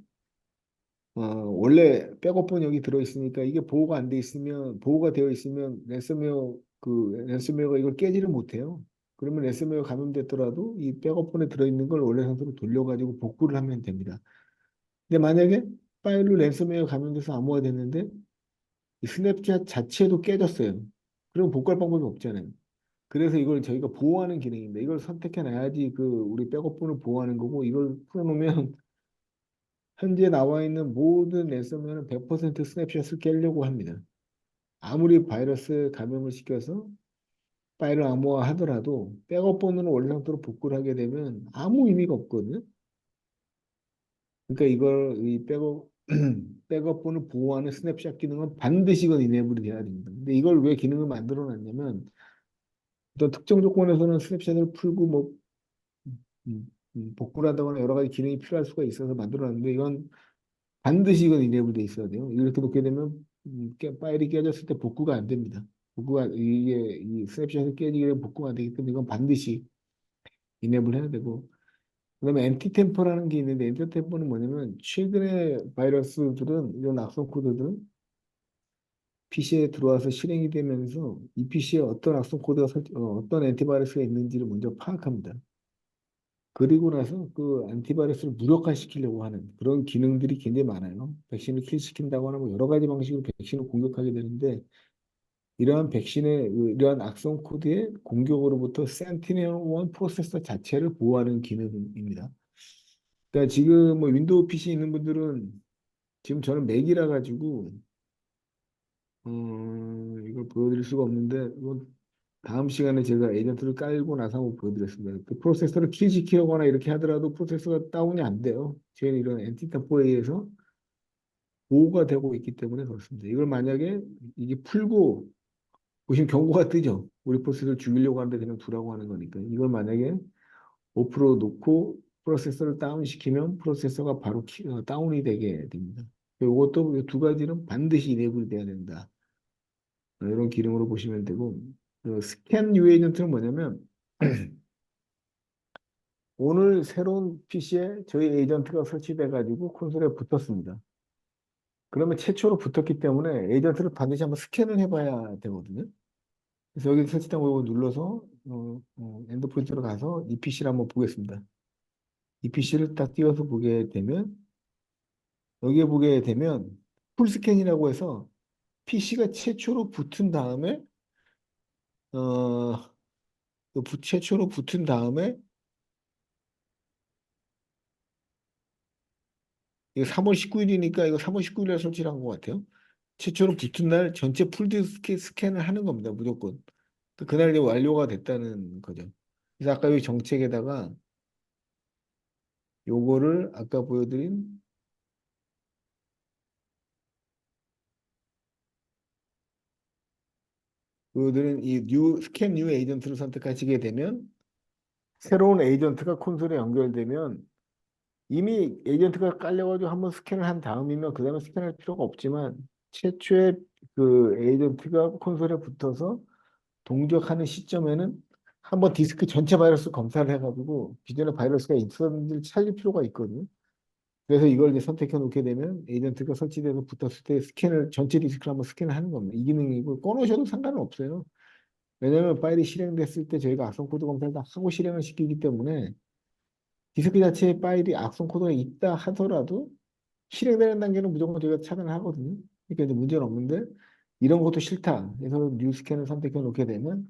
원래 백업본 여기 들어있으니까 이게 보호가 안 돼 있으면 보호가 되어 있으면 랜섬웨어가 이걸 깨지를 못해요. 그러면 랜섬웨어 감염됐더라도 이 백업본에 들어있는 걸 원래 상태로 돌려가지고 복구를 하면 됩니다. 근데 만약에 파일로 랜섬웨어 감염돼서 암호화 됐는데 이 스냅샷 자체도 깨졌어요. 그럼 복구할 방법이 없잖아요. 그래서 이걸 저희가 보호하는 기능입니다. 이걸 선택해 놔야지 우리 백업본을 보호하는 거고 이걸 풀어놓으면 현재 나와 있는 모든 랜섬웨어는 100% 스냅샷을 깨려고 합니다. 아무리 바이러스 감염을 시켜서 파일을 암호화하더라도 백업본으로 원래 상태로 복구를 하게 되면 아무 의미가 없거든요. 그러니까 이 백업본을 보호하는 스냅샷 기능은 반드시 이건 이네이블이 돼야 됩니다. 근데 이걸 왜 기능을 만들어 놨냐면 어떤 특정 조건에서는 스냅샷을 풀고 뭐 복구를 한다거나 여러 가지 기능이 필요할 수가 있어서 만들어 놨는데 반드시 이건 이네이블 돼 있어야 돼요. 이렇게 놓게 되면 파일이 깨졌을 때 복구가 안 됩니다. 이게 이 스냅샷이 깨지게 되면 복구가 안 되기 때문에 이건 반드시 이네이블 해야 되고 그다음에 엔티템퍼라는 게 있는데 엔티템퍼는 뭐냐면 최근에 바이러스들은 이런 악성 코드들은 PC에 들어와서 실행이 되면서 이 PC에 어떤 악성 코드가 어떤 엔티바이러스가 있는지를 먼저 파악합니다. 그리고 나서 그 안티바이러스를 무력화시키려고 하는 그런 기능들이 굉장히 많아요. 백신을 킬시킨다거나 뭐 여러 가지 방식으로 백신을 공격하게 되는데 이러한 악성 코드의 공격으로부터 센티넬-1 프로세서 자체를 보호하는 기능입니다. 그러니까 지금 뭐 윈도우 PC 있는 분들은 지금 저는 맥이라 가지고 이걸 보여드릴 수가 없는데 이건 다음 시간에 제가 에이전트를 깔고 나서 한번 보여드렸습니다. 그 프로세서를 킬시키거나 이렇게 하더라도 프로세서가 다운이 안 돼요. 저희는 이런 엔티타4에 의해서 보호가 되고 있기 때문에 그렇습니다. 이걸 만약에 이게 풀고 보시면 경고가 뜨죠. 우리 프로세서를 죽이려고 하는데 그냥 두라고 하는 거니까. 이걸 만약에 오프로 놓고 프로세서를 다운시키면 프로세서가 바로 다운이 되게 됩니다. 이것도 두 가지는 반드시 이네이블이 돼야 된다. 이런 기능으로 보시면 되고 그 스캔 U 에이전트는 뭐냐면 오늘 새로운 PC에 저희 에이전트가 설치돼 가지고 콘솔에 붙었습니다. 그러면 최초로 붙었기 때문에 에이전트를 반드시 한번 스캔을 해봐야 되거든요. 그래서 여기 설치된 거 눌러서 엔드포인트로 가서 이 PC를 한번 보겠습니다. 이 PC를 딱 띄워서 보게 되면 여기에 보게 되면 풀스캔이라고 해서 PC가 최초로 붙은 다음에 어, 최초로 붙은 다음에 이거 3월 19일이니까 이거 3월 19일에 설치를 한 것 같아요. 최초로 붙은 날 전체 풀디스크 스캔을 하는 겁니다. 무조건. 또 그날 이제 완료가 됐다는 거죠. 그래서 아까 이 정책에다가 요거를 아까 보여드린 이 스캔 뉴 에이전트를 선택하시게 되면 새로운 에이전트가 콘솔에 연결되면 이미 에이전트가 깔려가지고 한번 스캔을 한 다음이면 그 다음에 스캔할 필요가 없지만 최초의 그 에이전트가 콘솔에 붙어서 동작하는 시점에는 한번 디스크 전체 바이러스 검사를 해가지고 기존에 바이러스가 있었는지를 찾을 필요가 있거든요. 그래서 이걸 이제 선택해 놓게 되면 에이전트가 설치돼서 붙었을 때 스캔을 전체 디스크를 한번 스캔을 하는 겁니다. 이 기능이고 꺼놓으셔도 상관은 없어요. 왜냐하면 파일이 실행됐을 때 저희가 악성 코드 검사를 다 하고 실행을 시키기 때문에 디스크 자체에 파일이 악성 코드가 있다 하더라도 실행되는 단계는 무조건 저희가 차단을 하거든요. 그러니까 이제 문제는 없는데 이런 것도 싫다. 그래서 뉴 스캔을 선택해 놓게 되면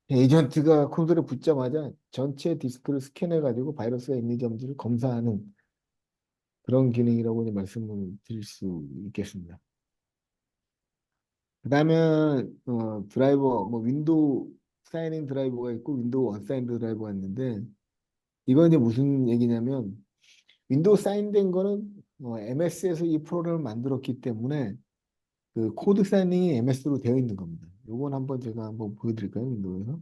에이전트가 콘솔에 붙자마자 전체 디스크를 스캔해가지고 바이러스가 있는지 없는지를 검사하는 그런 기능이라고 이제 말씀을 드릴 수 있겠습니다. 그다음에 드라이버 뭐 윈도우 사인인 드라이버가 있고 윈도우 언사인드 드라이버가 있는데 이건 이제 무슨 얘기냐면 윈도우 사인된 거는 MS에서 이 프로그램을 만들었기 때문에 그 코드 사이닝이 MS로 되어 있는 겁니다. 요건 한번 제가 한번 보여드릴까요? 윈도우에서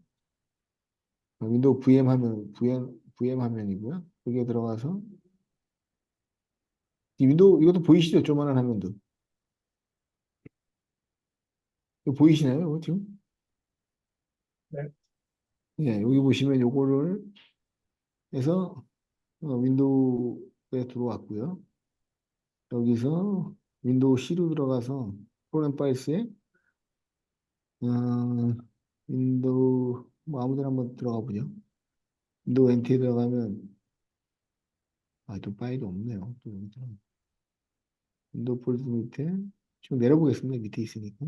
윈도우 VM 화면이고요. 여기에 들어가서 이 윈도우 이것도 보이시죠? 조만한 화면도 이거 보이시나요? 이거 지금? 네. 예, 여기 보시면 요거를 해서 윈도우에 들어왔고요. 여기서 윈도우 C로 들어가서 프로그램 파일스에 어, 윈도우 뭐 아무데나 한번 들어가 보죠. 윈도우 NT에 들어가면 또 파일이 없네요. 또 여기서 윈도우 폴더 밑에 좀 내려보겠습니다. 밑에 있으니까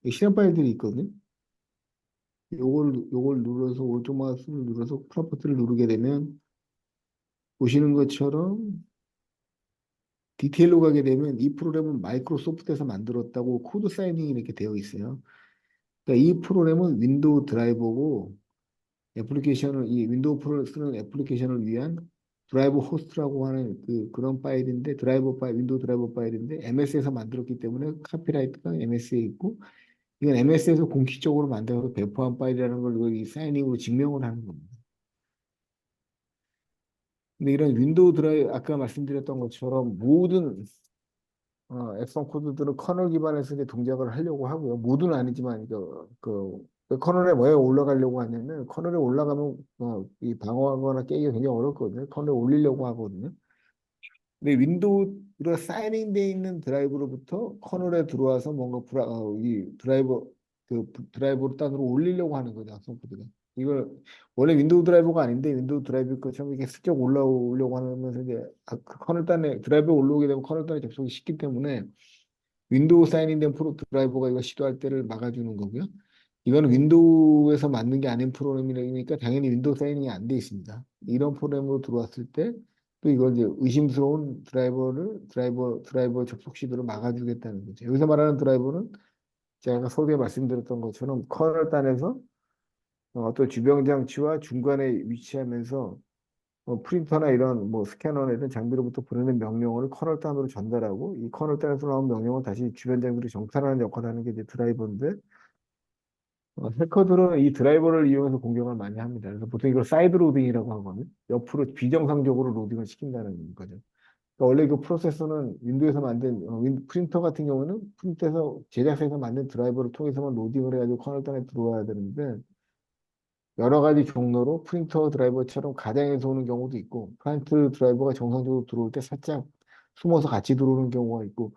여기 실행 파일들이 있거든요. 요걸 눌러서 오른쪽 마우스를 눌러서 프롬프트를 누르게 되면 보시는 것처럼 디테일로 가게 되면 이 프로그램은 마이크로소프트에서 만들었다고 코드 사이닝이 이렇게 되어 있어요. 그러니까 이 프로그램은 윈도우 드라이버고 이 윈도우 프로를 쓰는 애플리케이션을 위한 드라이버 호스트라고 하는 그런 파일인데 윈도우 드라이버 파일인데 MS에서 만들었기 때문에 카피라이트가 MS에 있고 이건 MS에서 공식적으로 만들어서 배포한 파일이라는 걸 여기 사이닝으로 증명을 하는 겁니다. 근데 이런 윈도우 드라이브 아까 말씀드렸던 것처럼 모든 앱선 코드들은 커널 기반에서 이제 동작을 하려고 하고요. 모두는 아니지만 그 커널에 왜 올라가려고 하냐면 커널에 올라가면 이 방어하거나 깨기가 굉장히 어렵거든요. 커널에 올리려고 하거든요. 근데 윈도우가 사이닝돼 있는 드라이브로부터 커널에 들어와서 뭔가 이 드라이버로 단으로 올리려고 하는 거죠. 악성 코드가. 이걸 원래 윈도우 드라이버가 아닌데 윈도우 드라이브 것처럼 이렇게 슬쩍 올라오려고 하면서 이제 그 커널 단에 드라이버가 올라오게 되면 커널 단에 접속이 쉽기 때문에 윈도우 사인인된 프로 드라이버가 이거 시도할 때를 막아주는 거고요. 이거는 윈도우에서 만든 게 아닌 프로그램이니까 당연히 윈도우 사이닝이 안 돼 있습니다. 이런 프로그램으로 들어왔을 때 또 이걸 이제 의심스러운 드라이버 접속 시도를 막아주겠다는 거죠. 여기서 말하는 드라이버는 제가 아까 서두에 말씀드렸던 것처럼 커널 단에서 어떤 주변 장치와 중간에 위치하면서 프린터나 이런 뭐 스캐너나 이런 장비로부터 보내는 명령어를 커널 단으로 전달하고 이 커널 단에서 나온 명령을 다시 주변 장비로 정찰하는 역할을 하는 게 이제 드라이버인데 해커들은 이 드라이버를 이용해서 공격을 많이 합니다. 그래서 보통 이걸 사이드 로딩이라고 하거든요. 옆으로 비정상적으로 로딩을 시킨다는 거죠. 그러니까 원래 그 프로세서는 윈도우에서 만든 프린터 같은 경우는 프린터에서 제작사에서 만든 드라이버를 통해서만 로딩을 해가지고 커널 단에 들어와야 되는데 여러 가지 경로로 프린터 드라이버처럼 가장에서 오는 경우도 있고 프린트 드라이버가 정상적으로 들어올 때 살짝 숨어서 같이 들어오는 경우가 있고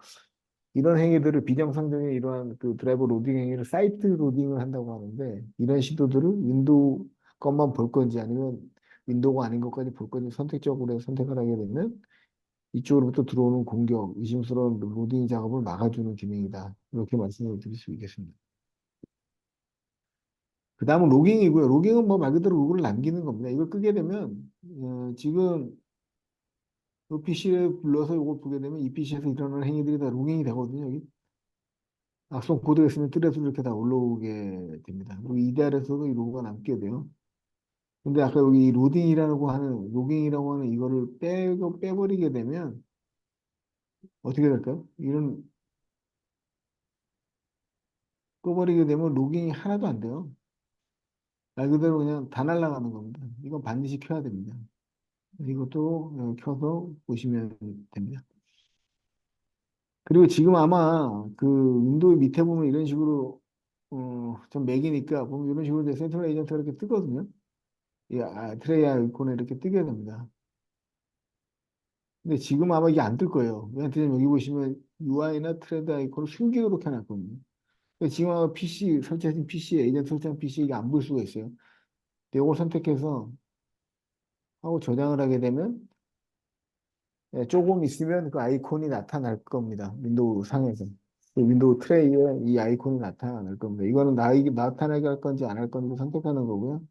이런 행위들을 비정상적인 이러한 그 드라이버 로딩 행위를 사이트 로딩을 한다고 하는데 이런 시도들을 윈도우 것만 볼 건지 아니면 윈도우가 아닌 것까지 볼 건지 선택적으로 선택을 하게 되면 이쪽으로부터 들어오는 공격, 의심스러운 로딩 작업을 막아주는 기능이다. 이렇게 말씀을 드릴 수 있겠습니다. 그 다음은 로깅이고요. 로깅은 뭐 말 그대로 로그를 남기는 겁니다. 이걸 끄게 되면 지금 이 PC를 불러서 이걸 보게 되면 이 PC에서 일어나는 행위들이 다 로깅이 되거든요. 여기 악성 코드가 있으면 뜰에서 이렇게 다 올라오게 됩니다. 그리고 EDR에서도 이 로그가 남게 돼요. 근데 아까 여기 이 로딩이라고 하는 로깅이라고 하는 이거를 빼버리게 되면 어떻게 될까요? 이런 꺼버리게 되면 로깅이 하나도 안 돼요. 말 그대로 그냥 다 날아가는 겁니다. 이건 반드시 켜야 됩니다. 이것도 켜서 보시면 됩니다. 그리고 지금 아마 그 윈도우 밑에 보면 이런 식으로 좀 맥이니까 보면 이런 식으로 이제 센트럴 에이전트가 이렇게 뜨거든요. 트레이 아이콘에 이렇게 뜨게 됩니다. 근데 지금 아마 이게 안 뜰 거예요. 왜냐면 여기 보시면 UI나 트레드 아이콘을 숨기도록 해놨거든요. 근데 지금 아마 PC 설치하신 PC에 에이전트 설치한 PC에 이게 안 볼 수가 있어요. 근데 이걸 선택해서 하고 저장을 하게 되면 조금 있으면 그 아이콘이 나타날 겁니다. 윈도우 상에서. 그 윈도우 트레이에 이 아이콘이 나타날 겁니다. 이거는 나타나게 할 건지 안 할 건지 선택하는 거고요.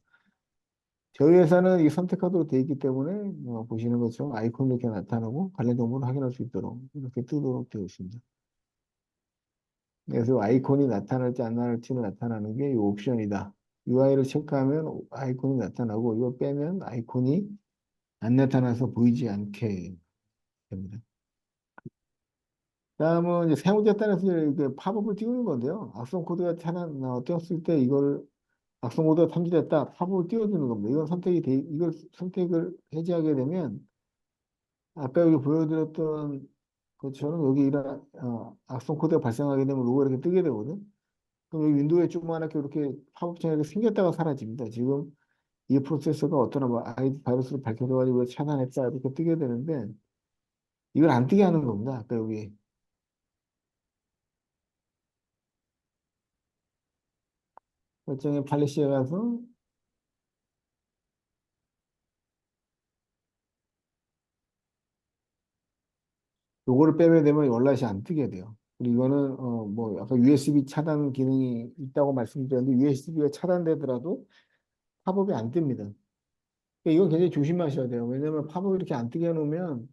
저희 회사는 이게 선택하도록 되어 있기 때문에 보시는 것처럼 아이콘이 이렇게 나타나고 관련 정보를 확인할 수 있도록 이렇게 뜨도록 되어 있습니다. 그래서 아이콘이 나타날지 안 나타날지는 나타나는 게 이 옵션이다. UI를 체크하면 아이콘이 나타나고 이거 빼면 아이콘이 안 나타나서 보이지 않게 됩니다. 다음은 이제 사용자端에서 이렇게 팝업을 띄우는 건데요. 악성 코드가 띄었을 때 이걸 악성 코드가 탐지됐다. 팝업을 띄워주는 겁니다. 이걸 선택을 해제하게 되면 아까 여기 보여드렸던 것처럼 여기 이런 악성 코드가 발생하게 되면 로고가 이렇게 뜨게 되거든. 그럼 여기 윈도우에 조그맣게 이렇게 팝업창이 이렇게 생겼다가 사라집니다. 지금 이 프로세서가 어떤 아이디 바이러스를 밝혀져가지고 차단했다 이렇게 뜨게 되는데 이걸 안 뜨게 하는 겁니다. 아까 여기 설정의 팔레시에 가서 요거를 빼면 되면 월렛이 안 뜨게 돼요. 그리고 이거는 뭐 아까 USB 차단 기능이 있다고 말씀드렸는데 USB가 차단되더라도 팝업이 안 뜹니다. 그러니까 이건 굉장히 조심하셔야 돼요. 왜냐하면 팝업이 이렇게 안 뜨게 해놓으면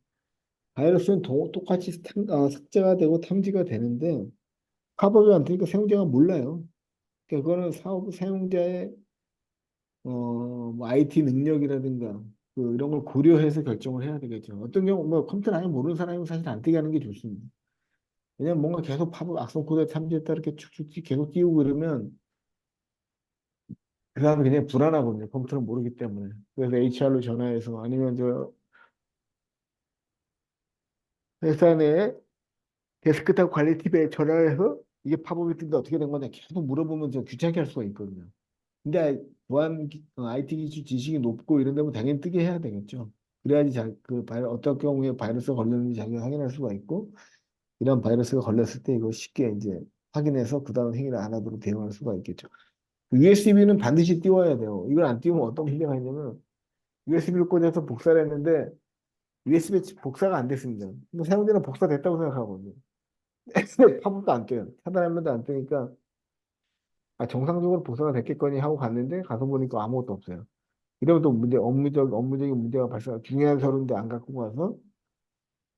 바이러스는 똑같이 삭제가 되고 탐지가 되는데 팝업이 안 뜨니까 사용자가 몰라요. 그러니까 그거는 사용자의 뭐 IT 능력이라든가 이런 걸 고려해서 결정을 해야 되겠죠. 어떤 경우 뭐 컴퓨터 아예 모르는 사람이면 사실 안 뜨게 하는 게 좋습니다. 왜냐면 뭔가 계속 팝업 악성 코드에 탐지했다 이렇게 축축 계속 띄우고 그러면 그 사람이 굉장히 불안하거든요. 컴퓨터를 모르기 때문에. 그래서 HR로 전화해서 아니면 저 회사 내 데스크탑 관리팀에 전화해서 이게 팝업이 뜬다 어떻게 된 거냐 계속 물어보면 좀 귀찮게 할 수가 있거든요. 근데 IT 기술 지식이 높고 이런 데면 당연히 뜨게 해야 되겠죠. 그래야지 어떤 경우에 바이러스가 걸렸는지 자기가 확인할 수가 있고 이런 바이러스가 걸렸을 때 이거 쉽게 이제 확인해서 그 다음 행위를 안 하도록 대응할 수가 있겠죠. USB는 반드시 띄워야 돼요. 이걸 안 띄우면 어떤 문제가 있냐면 USB를 꽂아서 복사를 했는데 USB 복사가 안 됐습니다. 근데 사용자는 복사됐다고 생각하거든요. 팝업도 안 떠요. 차단하면도 안 뜨니까 정상적으로 복사가 됐겠거니 하고 갔는데 가서 보니까 아무것도 없어요. 이러면 또 업무적인 문제가 중요한 서류인데 안 갖고 가서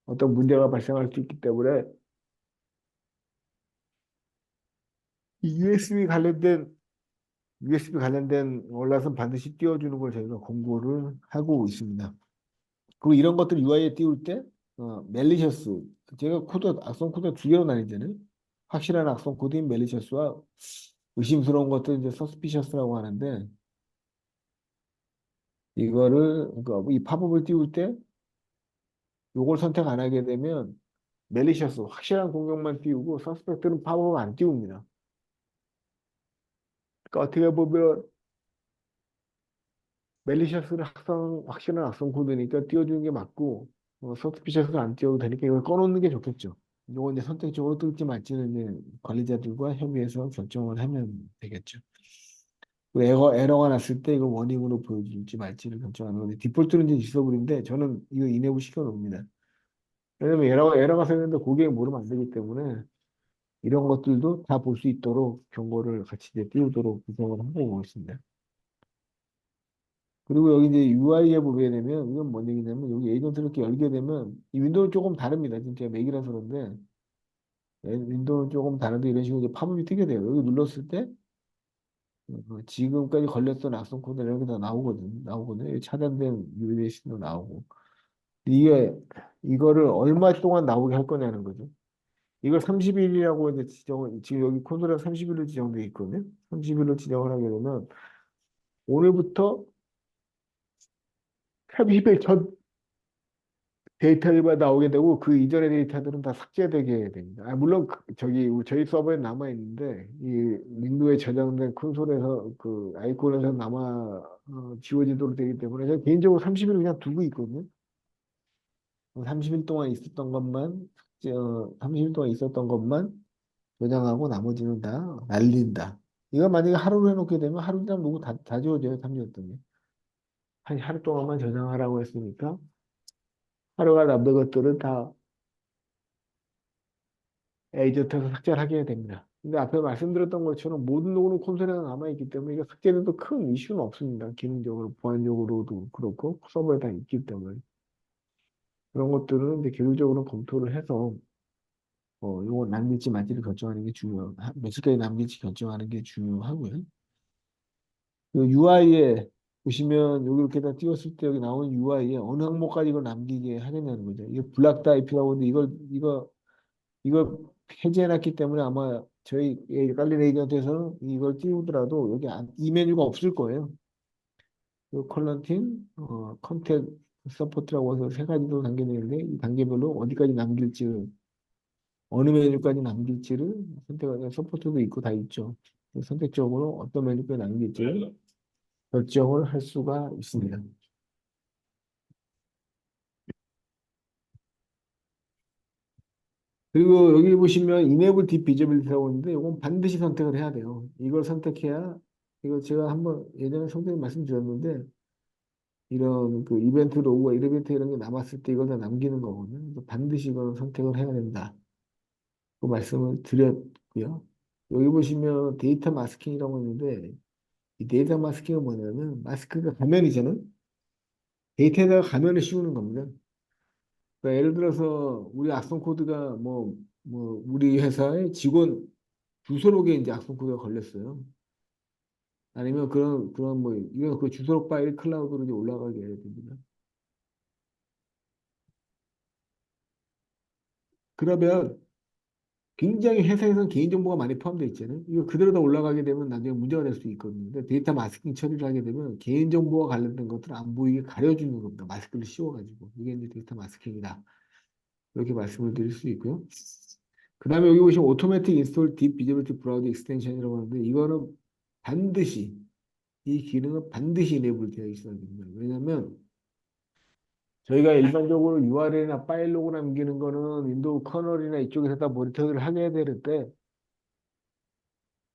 어떤 문제가 발생할 수 있기 때문에 이 USB 관련된 월렛은 반드시 띄워주는 걸 저희가 권고를 하고 있습니다. 그리고 이런 것들 UI에 띄울 때 멜리셔스 제가 악성 코드 두 개로 나뉘잖아요. 확실한 악성 코드인 멜리셔스와 의심스러운 것들 이제 서스피셔스라고 하는데 이거를 그러니까 이 팝업을 띄울 때 요걸 선택 안 하게 되면 멜리셔스 확실한 공격만 띄우고 서스펙트는 팝업 안 띄웁니다. 그러니까 어떻게 보면 멜리셔스는 확실한 악성 코드니까 띄워주는 게 맞고 서스피셔스는 안 띄워도 되니까 이걸 꺼놓는 게 좋겠죠. 요거 이제 선택적으로 뜰지 말지는 이제 관리자들과 협의해서 결정을 하면 되겠죠. 그 에러가 났을 때 이거 워닝으로 보여줄지 말지를 결정하는 건데 디폴트는 이제 디서블인데 저는 이거 이네블 시켜놓습니다. 왜냐면 에러가 생겼는데 고객이 모르면 안 되기 때문에 이런 것들도 다 볼 수 있도록 경고를 같이 이제 띄우도록 구성을 하고 있습니다. 그리고 여기 이제 UI에 보게 되면 이건 뭔 얘기냐면 여기 에이전트를 이렇게 열게 되면 이 윈도우는 조금 다릅니다. 진짜 맥이라서 그런데 윈도우는 조금 다른데 이런 식으로 이제 팝업이 뜨게 돼요. 여기 눌렀을 때 지금까지 걸렸던 악성 코드 이런 게 다 나오거든요. 여기 차단된 UEBC도 나오고 이게 이거를 얼마 동안 나오게 할 거냐는 거죠. 이걸 30일이라고 이제 지금 여기 콘솔에 30일로 지정돼 있거든요. 30일로 지정을 하게 되면 오늘부터 30일 전 데이터들만 나오게 되고 그 이전의 데이터들은 다 삭제되게 됩니다. 물론 저희 서버에 남아 있는데 이 윈도우에 저장된 콘솔에서 그 아이콘에서 남아 지워지도록 되기 때문에 제가 개인적으로 30일 그냥 두고 있거든요. 30일 동안 있었던 것만 30일 동안 있었던 것만 저장하고 나머지는 다 날린다. 이거 만약에 하루로 해놓게 되면 하루 지나면 누구 다 지워져요. 30일 동안. 한 하루 동안만 저장하라고 했으니까 하루가 남는 것들은 다 에이전트에서 삭제를 하게 됩니다. 근데 앞에 말씀드렸던 것처럼 모든 로그는 콘솔에 남아있기 때문에 이게 삭제돼도 큰 이슈는 없습니다. 기능적으로, 보안적으로도 그렇고 서버에 다 있기 때문에. 그런 것들은 이제 기술적으로 검토를 해서 요거 남길지 말지를 결정하는 게 며칠까지 남길지 결정하는 게 중요하고요. UI에 보시면 여기 이렇게 다 띄웠을 때 여기 나오는 UI에 어느 항목까지 이걸 남기게 하겠냐는 거죠. 이게 블락 타입이라고 하는데 이걸 해제해놨기 때문에 아마 저희 깔린 에이전트에서는 이걸 띄우더라도 이 메뉴가 없을 거예요. 그 컬런팅, 컨택 서포트라고 해서 세 가지로 단계되는데 이 단계별로 어디까지 남길지, 어느 메뉴까지 남길지를 선택하는 서포트도 있고 다 있죠. 선택적으로 어떤 메뉴까지 남길지를 결정을 할 수가 있습니다. 그리고 여기 보시면 Enable Deep Visibility라고 있는데 이건 반드시 선택을 해야 돼요. 이걸 선택해야 이거 제가 한번 예전에 성경에 말씀드렸는데 이런 그 이벤트 로그와 이벤트 이런 게 남았을 때 이걸 다 남기는 거거든요. 그래서 반드시 이걸 선택을 해야 된다. 그 말씀을 드렸고요. 여기 보시면 데이터 마스킹이라고 있는데 이 데이터 마스킹은 뭐냐면 마스크가 가면이잖아요. 데이터에다가 가면을 씌우는 겁니다. 그러니까 예를 들어서 우리 악성 코드가 우리 회사의 직원 주소록에 이제 악성 코드가 걸렸어요. 아니면 이건 그 주소록 파일이 클라우드로 이제 올라가게 해야 됩니다. 그러면 굉장히 회사에서는 개인정보가 많이 포함되어 있잖아요. 이거 그대로 다 올라가게 되면 나중에 문제가 될 수 있거든요. 근데 데이터 마스킹 처리를 하게 되면 개인정보와 관련된 것들을 안 보이게 가려주는 겁니다. 마스크를 씌워가지고. 이게 이제 데이터 마스킹이다. 이렇게 말씀을 드릴 수 있고요. 그 다음에 여기 보시면 오토매틱 인스톨 딥 비저빌티 브라우저 익스텐션이라고 하는데 이거는 반드시 이 기능은 반드시 이네이블 되어 있어야 됩니다. 왜냐하면 저희가 일반적으로 URL이나 파일 로그 남기는 거는 윈도우 커널이나 이쪽에서 다 모니터를 하게 되는데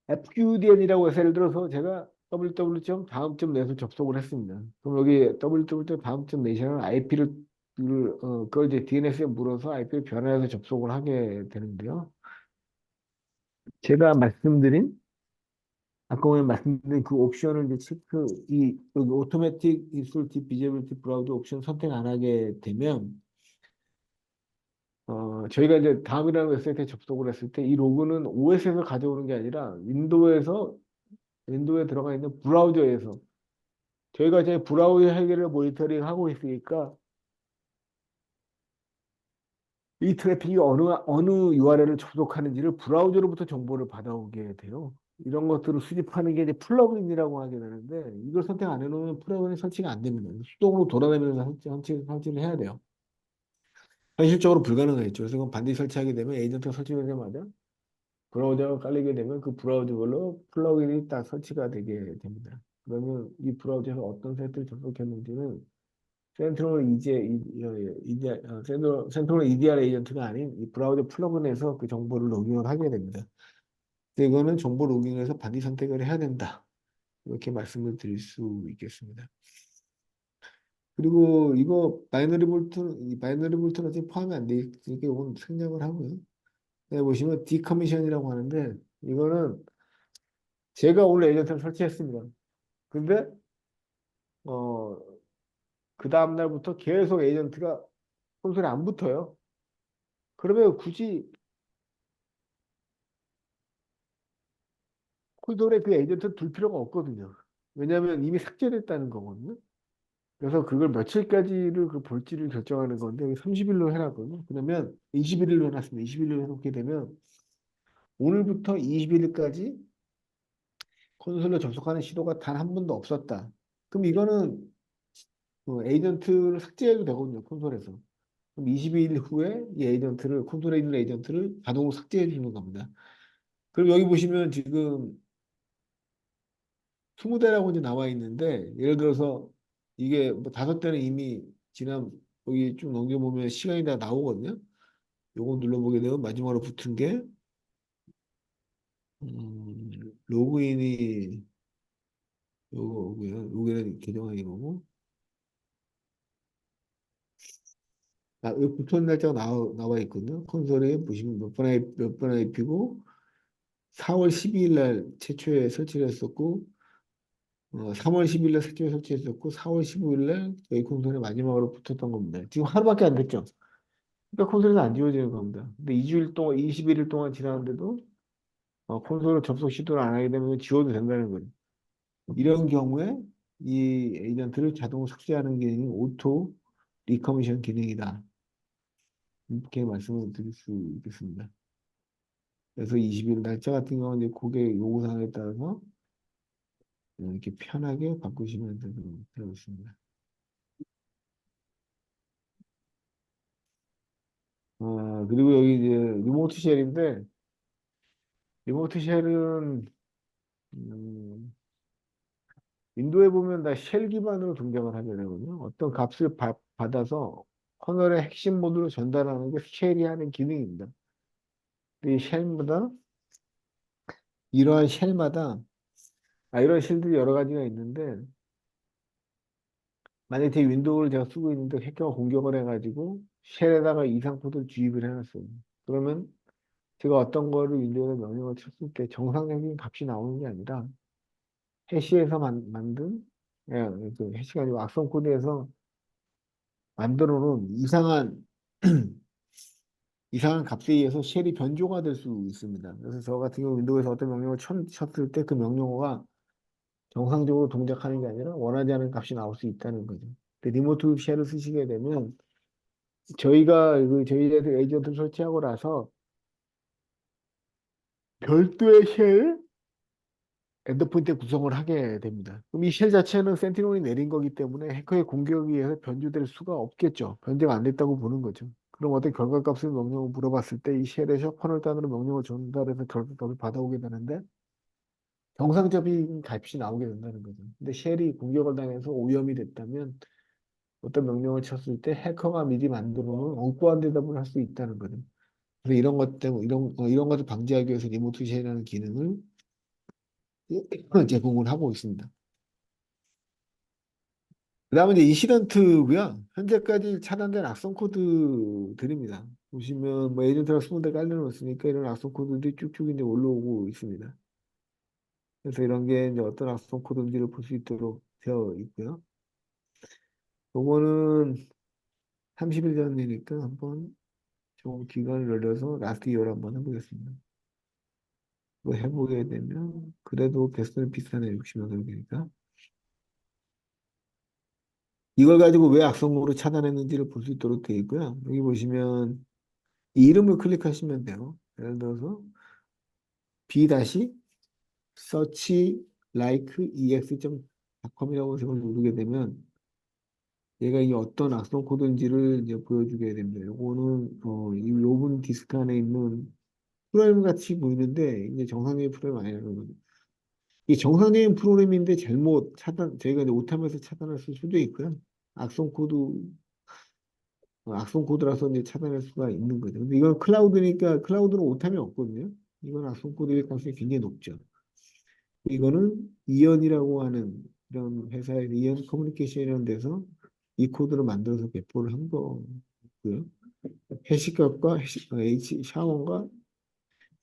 FQDN이라고 해서 예를 들어서 제가 www. 다음점 넷을 접속을 했습니다. 그럼 여기 www. 다음점 넷이라는 IP를 그걸 이제 DNS에 물어서 IP를 변환해서 접속을 하게 되는데요. 제가 아까 전에 말씀드린 그 옵션을 이제 여기 오토매틱 인스톨 딥 비저빌티 브라우저 옵션 선택 안 하게 되면 저희가 이제 다음이라는 웹사이트에 접속을 했을 때 이 로그는 OS에서 가져오는 게 아니라 윈도우에 들어가 있는 브라우저에서 저희가 이제 브라우저 해결을 모니터링 하고 있으니까 이 트래픽이 어느 URL을 접속하는지를 브라우저로부터 정보를 받아오게 돼요. 이런 것들을 수집하는 게 이제 플러그인이라고 하게 되는데 이걸 선택 안 해놓으면 플러그인이 설치가 안 됩니다. 수동으로 돌아다니면서 설치를 해야 돼요. 현실적으로 불가능하겠죠. 그래서 그건 반드시 설치하게 되면 에이전트가 설치되자마자 브라우저가 깔리게 되면 그 브라우저별로 플러그인이 딱 설치가 되게 됩니다. 그러면 이 브라우저에서 어떤 사이트를 접속했는지는 센트럴 EDR 에이전트가 아닌 이 브라우저 플러그인에서 그 정보를 로깅을 하게 됩니다. 근데 이거는 정보 로깅에서 반드시 선택을 해야 된다. 이렇게 말씀을 드릴 수 있겠습니다. 그리고 이거 바이너리 볼트는 아직 포함이 안 돼 있으니까 이건 생략을 하고요. 여기 보시면 디커미션이라고 하는데 이거는 제가 오늘 에이전트를 설치했습니다. 근데 어, 그 다음 날부터 계속 에이전트가 콘솔에 안 붙어요. 그러면 굳이 콘솔에 그 에이전트 둘 필요가 없거든요. 왜냐하면 이미 삭제됐다는 거거든요. 그래서 그걸 며칠까지를 그 볼지를 결정하는 건데 여기 30일로 해놨거든요. 그러면 21일로 해놨습니다. 21일로 해놓게 되면 오늘부터 21일까지 콘솔로 접속하는 시도가 단 한 번도 없었다. 그럼 이거는 에이전트를 삭제해도 되거든요. 콘솔에서. 그럼 22일 후에 이 에이전트를 콘솔에 있는 에이전트를 자동으로 삭제해 주는 겁니다. 그럼 여기 보시면 지금 20대라고 이제 나와 있는데 예를 들어서 이게 뭐 5대는 이미 지난 여기 쭉 넘겨보면 시간이 다 나오거든요. 요거 눌러보게 되면 마지막으로 붙은 게 로그인이 요거고요. 여기는 계정이 거고 여기 붙은 날짜가 나와 있거든요. 콘솔에 보시면 몇 번 IP고 4월 12일 날 최초에 설치를 했었고 3월 10일 날 최초에 설치했었고 4월 15일 날 저희 콘솔에 마지막으로 붙었던 겁니다. 지금 하루밖에 안 됐죠. 그러니까 콘솔에서 안 지워지는 겁니다. 근데 2주일 동안, 21일 동안 지났는데도 콘솔을 접속 시도를 안 하게 되면 지워도 된다는 거예요. 이런 경우에 이 에이전트를 자동으로 삭제하는 기능이 오토 리커미션 기능이다. 이렇게 말씀을 드릴 수 있겠습니다. 그래서 20일 날짜 같은 경우는 이제 고객 요구사항에 따라서 이렇게 편하게 바꾸시면 되고 있습니다. 그리고 여기 이제 리모트 쉘인데 리모트 쉘은 음, 윈도우에 보면 다 쉘 기반으로 동작을 하게 되거든요. 어떤 값을 받아서 커널의 핵심 모드로 전달하는 게 쉘이 하는 기능입니다. 이 쉘마다 이러한 쉘마다 이런 쉘들이 여러 가지가 있는데 만약에 제 윈도우를 제가 쓰고 있는데 해커가 공격을 해가지고 쉘에다가 이상 코드를 주입을 해놨어요. 그러면 제가 어떤 거를 윈도우에 명령을 쳤을 때 정상적인 값이 나오는 게 아니라 해시에서 만든 예, 그 해시가 아니고 악성 코드에서 만들어 놓은 이상한 값에 의해서 쉘이 변조가 될 수 있습니다. 그래서 저 같은 경우 윈도우에서 어떤 명령을 쳤을 때 그 명령어가 정상적으로 동작하는 게 아니라 원하지 않은 값이 나올 수 있다는 거죠. 근데 리모트 쉘을 쓰시게 되면 저희 애들 에이전트 설치하고 나서 별도의 쉘 엔드포인트 구성을 하게 됩니다. 그럼 이 쉘 자체는 센티널이 내린 거기 때문에 해커의 공격에 의해서 변조될 수가 없겠죠. 변제가 안 됐다고 보는 거죠. 그럼 어떤 결과값을 명령을 물어봤을 때 이 쉘에 셔퍼널 단으로 명령을 전달해서 결과값을 받아오게 되는데 정상적인 값이 나오게 된다는 거죠. 근데 쉘이 공격을 당해서 오염이 됐다면 어떤 명령을 쳤을 때 해커가 미리 만들어 놓은 엉뚱한 대답을 할 수 있다는 거죠. 그래서 이런 것 때문에 이런 것을 방지하기 위해서 리모트 쉘이라는 기능을 제공을 하고 있습니다. 그다음에 이제 인시던트고요. 현재까지 차단된 악성 코드들입니다. 보시면 뭐 에이전트가 20대 깔려놓았으니까 이런 악성 코드들이 쭉쭉 이제 올라오고 있습니다. 그래서 이런 게 이제 어떤 악성 코드인지를 볼 수 있도록 되어 있고요. 요거는 30일 전이니까 한번 좀 기간을 늘려서 라스트 이어를 한번 해보겠습니다. 뭐 해보게 되면 그래도 개수는 비슷하네 60여덟 개니까 이걸 가지고 왜 악성으로 차단했는지를 볼 수 있도록 되어 있고요. 여기 보시면 이 이름을 클릭하시면 돼요. 예를 들어서 b search like ex.com이라고 해서 누르게 되면 얘가 이 어떤 악성 코드인지를 이제 보여주게 됩니다. 요거는 이 오븐 디스크 안에 있는 프로그램 같이 보이는데 이제 정상적인 프로그램 아니라는 거죠. 이 정상적인 프로그램인데 잘못 차단 저희가 이제 오타면서 차단했을 수도 있고요. 악성 코드 악성 코드라서 이제 차단할 수가 있는 거죠. 근데 이건 클라우드니까 클라우드는 오타이 없거든요. 이건 악성 코드일 가능성이 굉장히 높죠. 이거는 이언이라고 하는 이런 회사의 이언 커뮤니케이션이라는 데서 이 코드를 만들어서 배포를 한 거고요. 해시값과 샤원과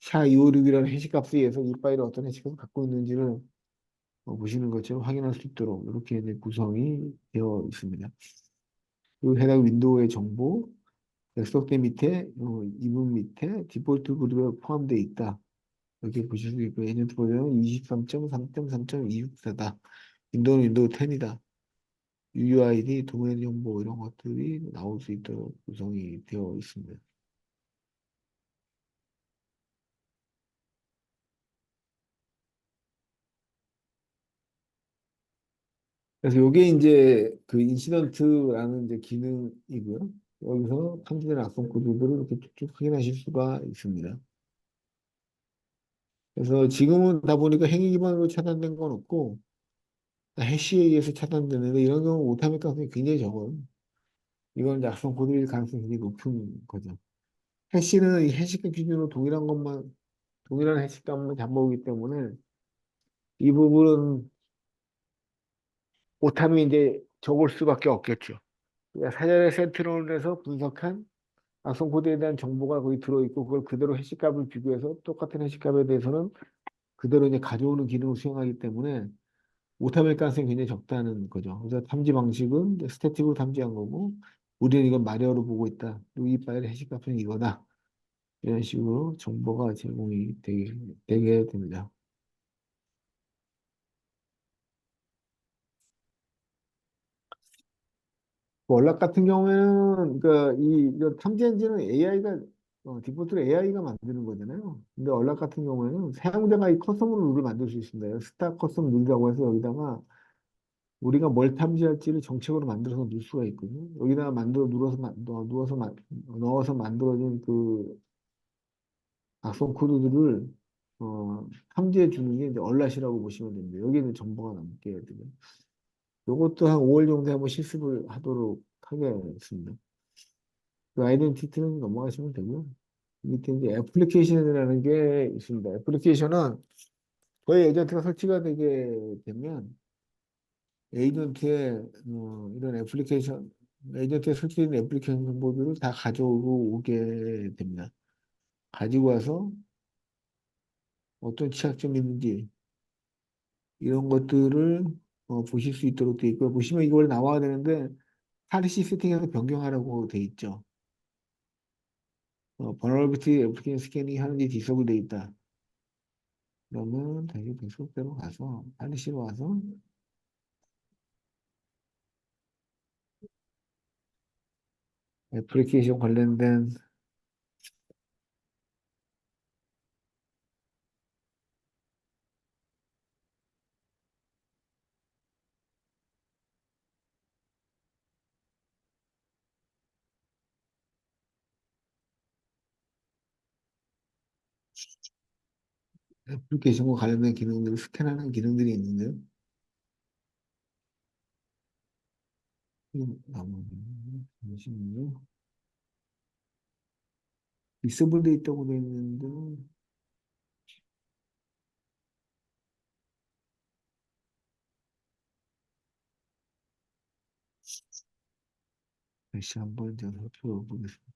샤256이라는 해시값에 의해서 이 파일이 어떤 해시값을 갖고 있는지를 보시는 것처럼 확인할 수 있도록 이렇게 이제 구성이 되어 있습니다. 그 해당 윈도우의 정보, 엑스덕대 밑에, 이문 밑에 디폴트 그룹에 포함되어 있다. 이렇게 보실 수 있고, 에이전트 버전은 23.3.3.264다. 윈도우는 윈도우 10이다. UUID, 도메인 정보 이런 것들이 나올 수 있도록 구성이 되어 있습니다. 그래서 이게 이제 그 인시던트라는 이제 기능이고요. 여기서 탐지된 악성 코드들을 이렇게 쭉쭉 확인하실 수가 있습니다. 그래서 지금은 다 보니까 행위 기반으로 차단된 건 없고 해시에 의해서 차단되는데 이런 경우 오타밀 가능성이 굉장히 적어요. 이건 이제 악성 코드일 가능성이 굉장히 높은 거죠. 해시는 이 해시값 기준으로 동일한 해시값만 잡아오기 때문에 이 부분은 오타밀이 이제 적을 수밖에 없겠죠. 그러니까 사전에 센트럴을 해서 분석한 악성 코드에 대한 정보가 거기 들어있고 그걸 그대로 해시값을 비교해서 똑같은 해시값에 대해서는 그대로 이제 가져오는 기능을 수행하기 때문에 오타밀 가능성이 굉장히 적다는 거죠. 그래서 탐지 방식은 이제 스태틱으로 탐지한 거고 우리는 이건 마리어로 보고 있다. 그리고 이 파일의 해시값은 이거다. 이런 식으로 정보가 제공이 되게 됩니다. 월락 같은 경우에는 그러니까 이거 탐지 엔진은 AI가 디폴트로 AI가 만드는 거잖아요. 근데 월락 같은 경우에는 사용자가 이 커스텀 룰을 만들 수 있습니다. 스타 커스텀 룰이라고 해서 여기다가 우리가 뭘 탐지할지를 정책으로 만들어서 넣을 수가 있거든요. 여기다가 만들어 넣어서 만들어진 그 악성 코드들을 탐지해 주는 게 이제 얼라시라고 보시면 됩니다. 여기는 정보가 남게 되고 이것도 한 5월 정도에 한번 실습을 하도록 하겠습니다. 그 아이덴티티는 넘어가시면 되고요. 밑에 이제 애플리케이션이라는 게 있습니다. 애플리케이션은 저희 에이전트가 설치가 되게 되면 에이전트의 이런 애플리케이션 에이전트에 설치된 애플리케이션 정보들을 다 가져오고 오게 됩니다. 가지고 와서 어떤 취약점이 있는지 이런 것들을 보실 수 있도록 되어 있고요. 보시면 이걸 나와야 되는데 파리시 세팅해서 변경하라고 되어 있죠. vulnerability 애플리케이션 스캐닝 하는지 디서블 되어 있다. 그러면 다시 배속대로 가서 파리시로 와서 애플리케이션 관련된 애플리케이션과 관련된 기능들을 스캔하는 기능들이 있는데요. 잠시만요. 디서블 돼 있다고 되어 있는데 다시 한번 제가 살펴보겠습니다.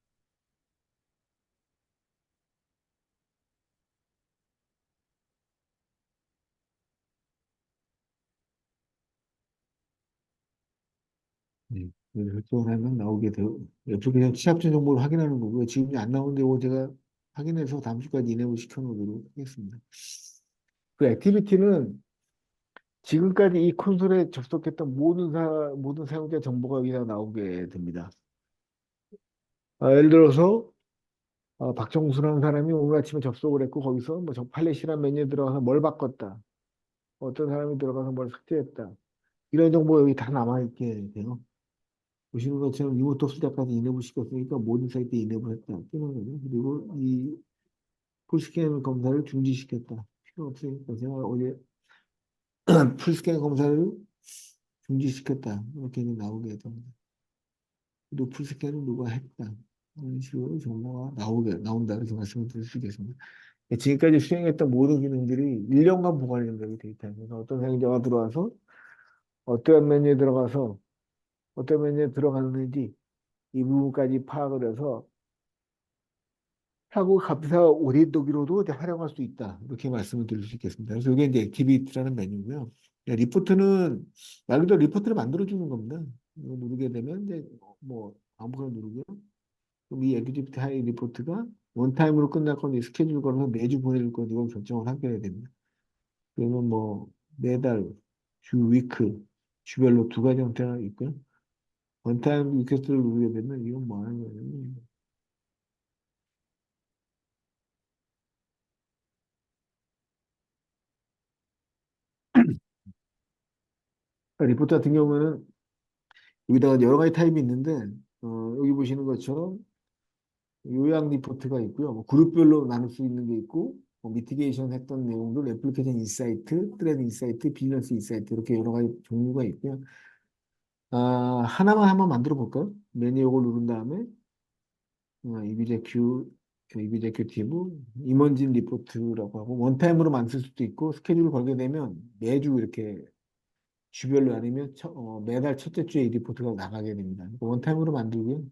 네. 설정을 하면 나오게 되고, 애플리케이션 취약점 정보를 확인하는 거고요. 지금 안 나오는데 이거 제가 확인해서 다음 주까지 이내로 시켜놓도록 하겠습니다. 그 액티비티는 지금까지 이 콘솔에 접속했던 모든 사용자 정보가 여기다 나오게 됩니다. 예를 들어서 박정수라는 사람이 오늘 아침에 접속을 했고 거기서 뭐 적팔레시라는 메뉴에 들어가서 뭘 바꿨다. 어떤 사람이 들어가서 뭘 삭제했다. 이런 정보 여기 다 남아있게 돼요. 보시는 것처럼 리모트 없을 때까지 인앱을 시켰으니까 모든 사이트에 인앱을 했다. 뜨는 거죠. 그리고 이 풀스캔 검사를 중지시켰다. 필요 없으니까 제가 어제 풀스캔 검사를 중지시켰다. 이렇게 나오게 됩니다. 또 풀스캔은 누가 했다. 이런 식으로 정보가 나온다. 이렇게 말씀을 드릴 수 있겠습니다. 지금까지 수행했던 모든 기능들이 1년간 보관된다고 데이터에. 그래서 어떤 사용자가 들어와서 어떠한 메뉴에 들어가서 어떤 메뉴에 들어갔는지 이 부분까지 파악을 해서 하고 감사 오래도기로도 이제 활용할 수 있다. 이렇게 말씀을 드릴 수 있겠습니다. 그래서 이게 이제 액티비티라는 메뉴고요. 리포트는 말 그대로 리포트를 만들어주는 겁니다. 이거 누르게 되면 이제 뭐 아무거나 누르고요. 그럼 이 액티비티 하이 리포트가 원타임으로 끝날 건지 스케줄 걸어서 매주 보내줄 건지 이걸 결정을 하게 됩니다. 그러면 뭐 매달, 주, 위크, 주별로 두 가지 형태가 있고요. 원타임 리퀘스트를 누르게 되면 이건 뭐 하는 거냐면 리포트 같은 경우는 여기다가 여러 가지 타입이 있는데 여기 보시는 것처럼 요약 리포트가 있고요. 뭐 그룹별로 나눌 수 있는 게 있고 뭐 미티게이션 했던 내용들, 애플리케이션 인사이트, 트렌드 인사이트, 비즈니스 인사이트 이렇게 여러 가지 종류가 있고요. 하나만 한번 만들어 볼까요? 메뉴 요걸 누른 다음에 이비제큐, 이비제큐티브, 임원진 리포트라고 하고 원타임으로 만들 수도 있고 스케줄을 걸게 되면 매주 이렇게 주별로 아니면 매달 첫째 주에 이 리포트가 나가게 됩니다. 원타임으로 만들고요.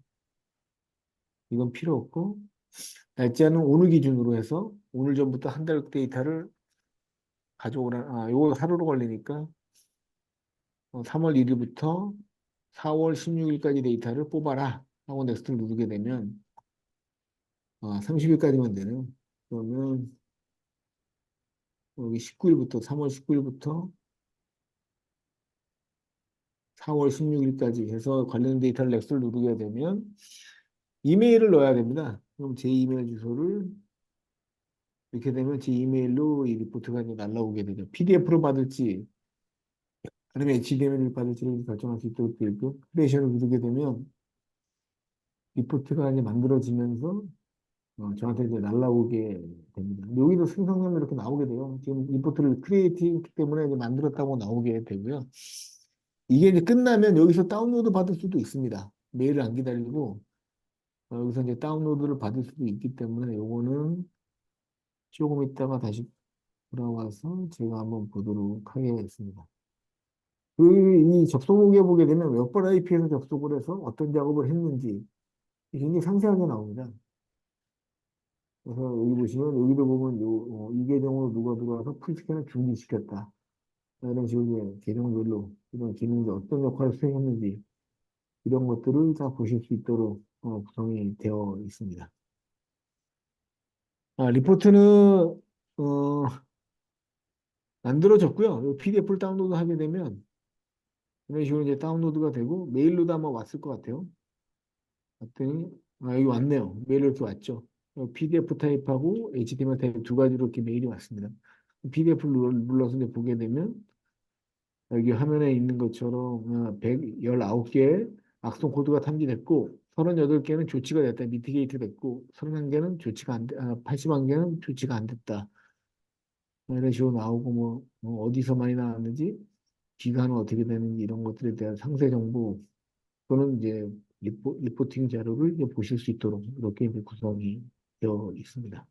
이건 필요 없고 날짜는 오늘 기준으로 해서 오늘 전부터 한 달 데이터를 요거 하루로 걸리니까 3월 1일부터 4월 16일까지 데이터를 뽑아라 하고 넥스트를 누르게 되면 30일까지만 되네요. 그러면 여기 19일부터 3월 19일부터 4월 16일까지 해서 관련 데이터를 넥스트를 누르게 되면 이메일을 넣어야 됩니다. 그럼 제 이메일 주소를 이렇게 되면 제 이메일로 이 리포트가 이제 날라오게 되죠. PDF로 받을지 아니면 HTML을 받을지를 결정할 수 있도록 되어 있고 크리에이션을 누르게 되면 리포트가 이제 만들어지면서 저한테 이제 날라오게 됩니다. 여기도 생성되면 이렇게 나오게 돼요. 지금 리포트를 크리에이티브 때문에 이제 만들었다고 나오게 되고요. 이게 이제 끝나면 여기서 다운로드 받을 수도 있습니다. 메일을 안 기다리고 여기서 이제 다운로드를 받을 수도 있기 때문에 요거는 조금 있다가 다시 돌아와서 제가 한번 보도록 하겠습니다. 이 접속에 보게 되면 몇 번 IP에서 접속을 해서 어떤 작업을 했는지 굉장히 상세하게 나옵니다. 그래서 여기 보시면 여기도 보면 이 계정으로 누가 들어와서 풀스캔을 중지시켰다. 이런 식으로 이제 계정별로 이런 기능이 어떤 역할을 수행했는지 이런 것들을 다 보실 수 있도록 구성이 되어 있습니다. 리포트는 어, 만들어졌고요. PDF를 다운로드 하게 되면 이런 식으로 이제 다운로드가 되고 메일로도 아마 왔을 것 같아요. 봤더니 여기 왔네요. 메일로 이렇게 왔죠. PDF 타입하고 HTML 타입 두 가지로 이렇게 메일이 왔습니다. PDF를 눌러서 이제 보게 되면 여기 화면에 있는 것처럼 119개의 악성 코드가 탐지됐고 38개는 조치가 됐다. 미티게이트 됐고 31개는 조치가 안 돼, 81개는 조치가 안 됐다. 이런 식으로 나오고 어디서 많이 나왔는지 기간은 어떻게 되는지 이런 것들에 대한 상세 정보 또는 이제 리포팅 자료를 이제 보실 수 있도록 이렇게 이제 구성이 되어 있습니다.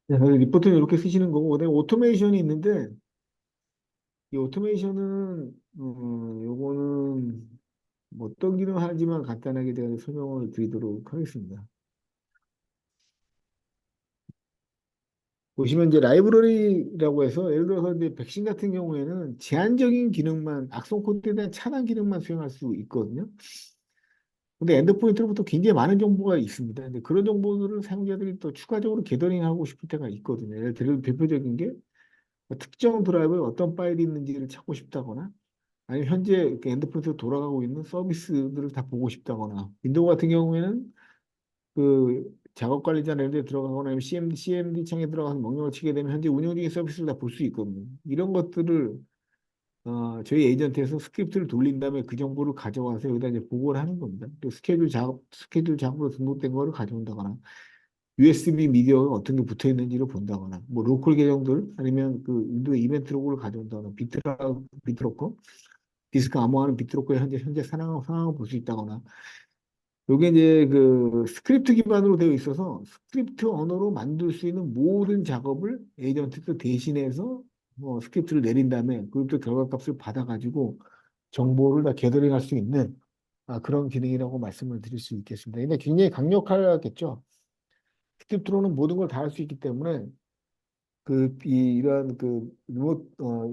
네, 그래서 리포트는 이렇게 쓰시는 거고, 그다음에 오토메이션이 있는데, 이 오토메이션은, 요거는 뭐 어떤 기능 하지만 간단하게 대해서 설명을 드리도록 하겠습니다. 보시면 이제 라이브러리라고 해서 예를 들어서 이제 백신 같은 경우에는 제한적인 기능만 악성 코드에 대한 차단 기능만 수행할 수 있거든요. 근데 엔드포인트로부터 굉장히 많은 정보가 있습니다. 근데 그런 정보들을 사용자들이 또 추가적으로 게더링하고 싶을 때가 있거든요. 예를 들어 대표적인 게 특정 드라이브에 어떤 파일이 있는지를 찾고 싶다거나 아니면 현재 그 엔드포인트로 돌아가고 있는 서비스들을 다 보고 싶다거나 윈도우 같은 경우에는 그 작업 관리자 랜드에 들어가거나 아니면 CMD 창에 들어가서 명령을 치게 되면 현재 운영 중인 서비스를 다 볼 수 있거든요. 이런 것들을 저희 에이전트에서 스크립트를 돌린 다음에 그 정보를 가져와서 여기다 이제 보고를 하는 겁니다. 또 스케줄 작업으로 등록된 거를 가져온다거나 USB 미디어가 어떤 게 붙어 있는지를 본다거나 뭐 로컬 계정들 아니면 그 윈도우 이벤트 로그를 가져온다거나 비트로커 디스크 암호화하는 비트로커의 현재 상황을 볼 수 있다거나 요게 이제 그 스크립트 기반으로 되어 있어서 스크립트 언어로 만들 수 있는 모든 작업을 에이전트가 대신해서 뭐 스크립트를 내린 다음에 그것도 결과값을 받아가지고 정보를 다 게더링할 수 있는 그런 기능이라고 말씀을 드릴 수 있겠습니다. 근데 굉장히 강력하겠죠. 스크립트로는 모든 걸 다 할 수 있기 때문에 이러한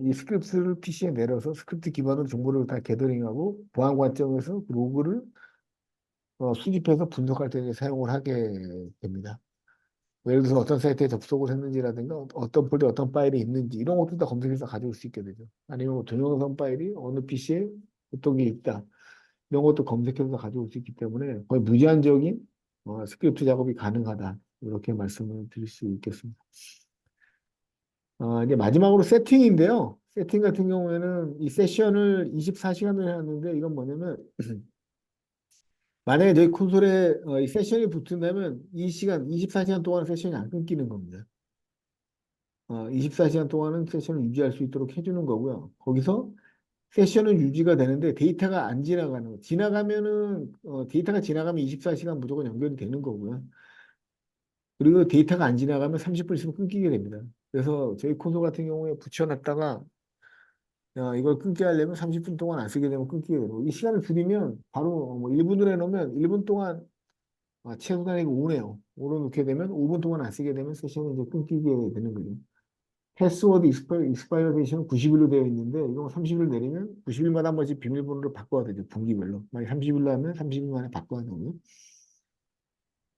이 스크립트를 PC에 내려서 스크립트 기반으로 정보를 다 게더링하고 보안 관점에서 그 로그를 수집해서 분석할 때 사용을 하게 됩니다. 뭐 예를 들어서 어떤 사이트에 접속을 했는지라든가 어떤 폴더에 어떤 파일이 있는지 이런 것도 다 검색해서 가져올 수 있게 되죠. 아니면 뭐 동영상 파일이 어느 PC에 어떤 게 있다. 이런 것도 검색해서 가져올 수 있기 때문에 거의 무제한적인 스크립트 작업이 가능하다. 이렇게 말씀을 드릴 수 있겠습니다. 이제 마지막으로 세팅인데요. 세팅 같은 경우에는 이 세션을 24시간을 하는데 이건 뭐냐면 만약에 저희 콘솔에 이 세션이 붙은다면 이 시간 24시간 동안 세션이 안 끊기는 겁니다. 24시간 동안은 세션을 유지할 수 있도록 해주는 거고요. 거기서 세션은 유지가 되는데 데이터가 안 지나가는 거. 데이터가 지나가면 24시간 무조건 연결이 되는 거고요. 그리고 데이터가 안 지나가면 30분 있으면 끊기게 됩니다. 그래서 저희 콘솔 같은 경우에 붙여놨다가 이걸 끊게 하려면 30분 동안 안 쓰게 되면 끊기게 되고 이 시간을 줄이면 바로 뭐 1분으로 해놓으면 1분 동안 최소한 이거 오네요. 오로 놓게 되면 5분 동안 안 쓰게 되면 세션이 이제 끊기게 되는 거죠. 패스워드 익스파이어데이션은 90일로 되어 있는데 이거 30일 내리면 90일마다 한 번씩 비밀번호를 바꿔야 되죠. 분기별로. 만약 30일로 하면 30일 만에 바꿔야 되고요.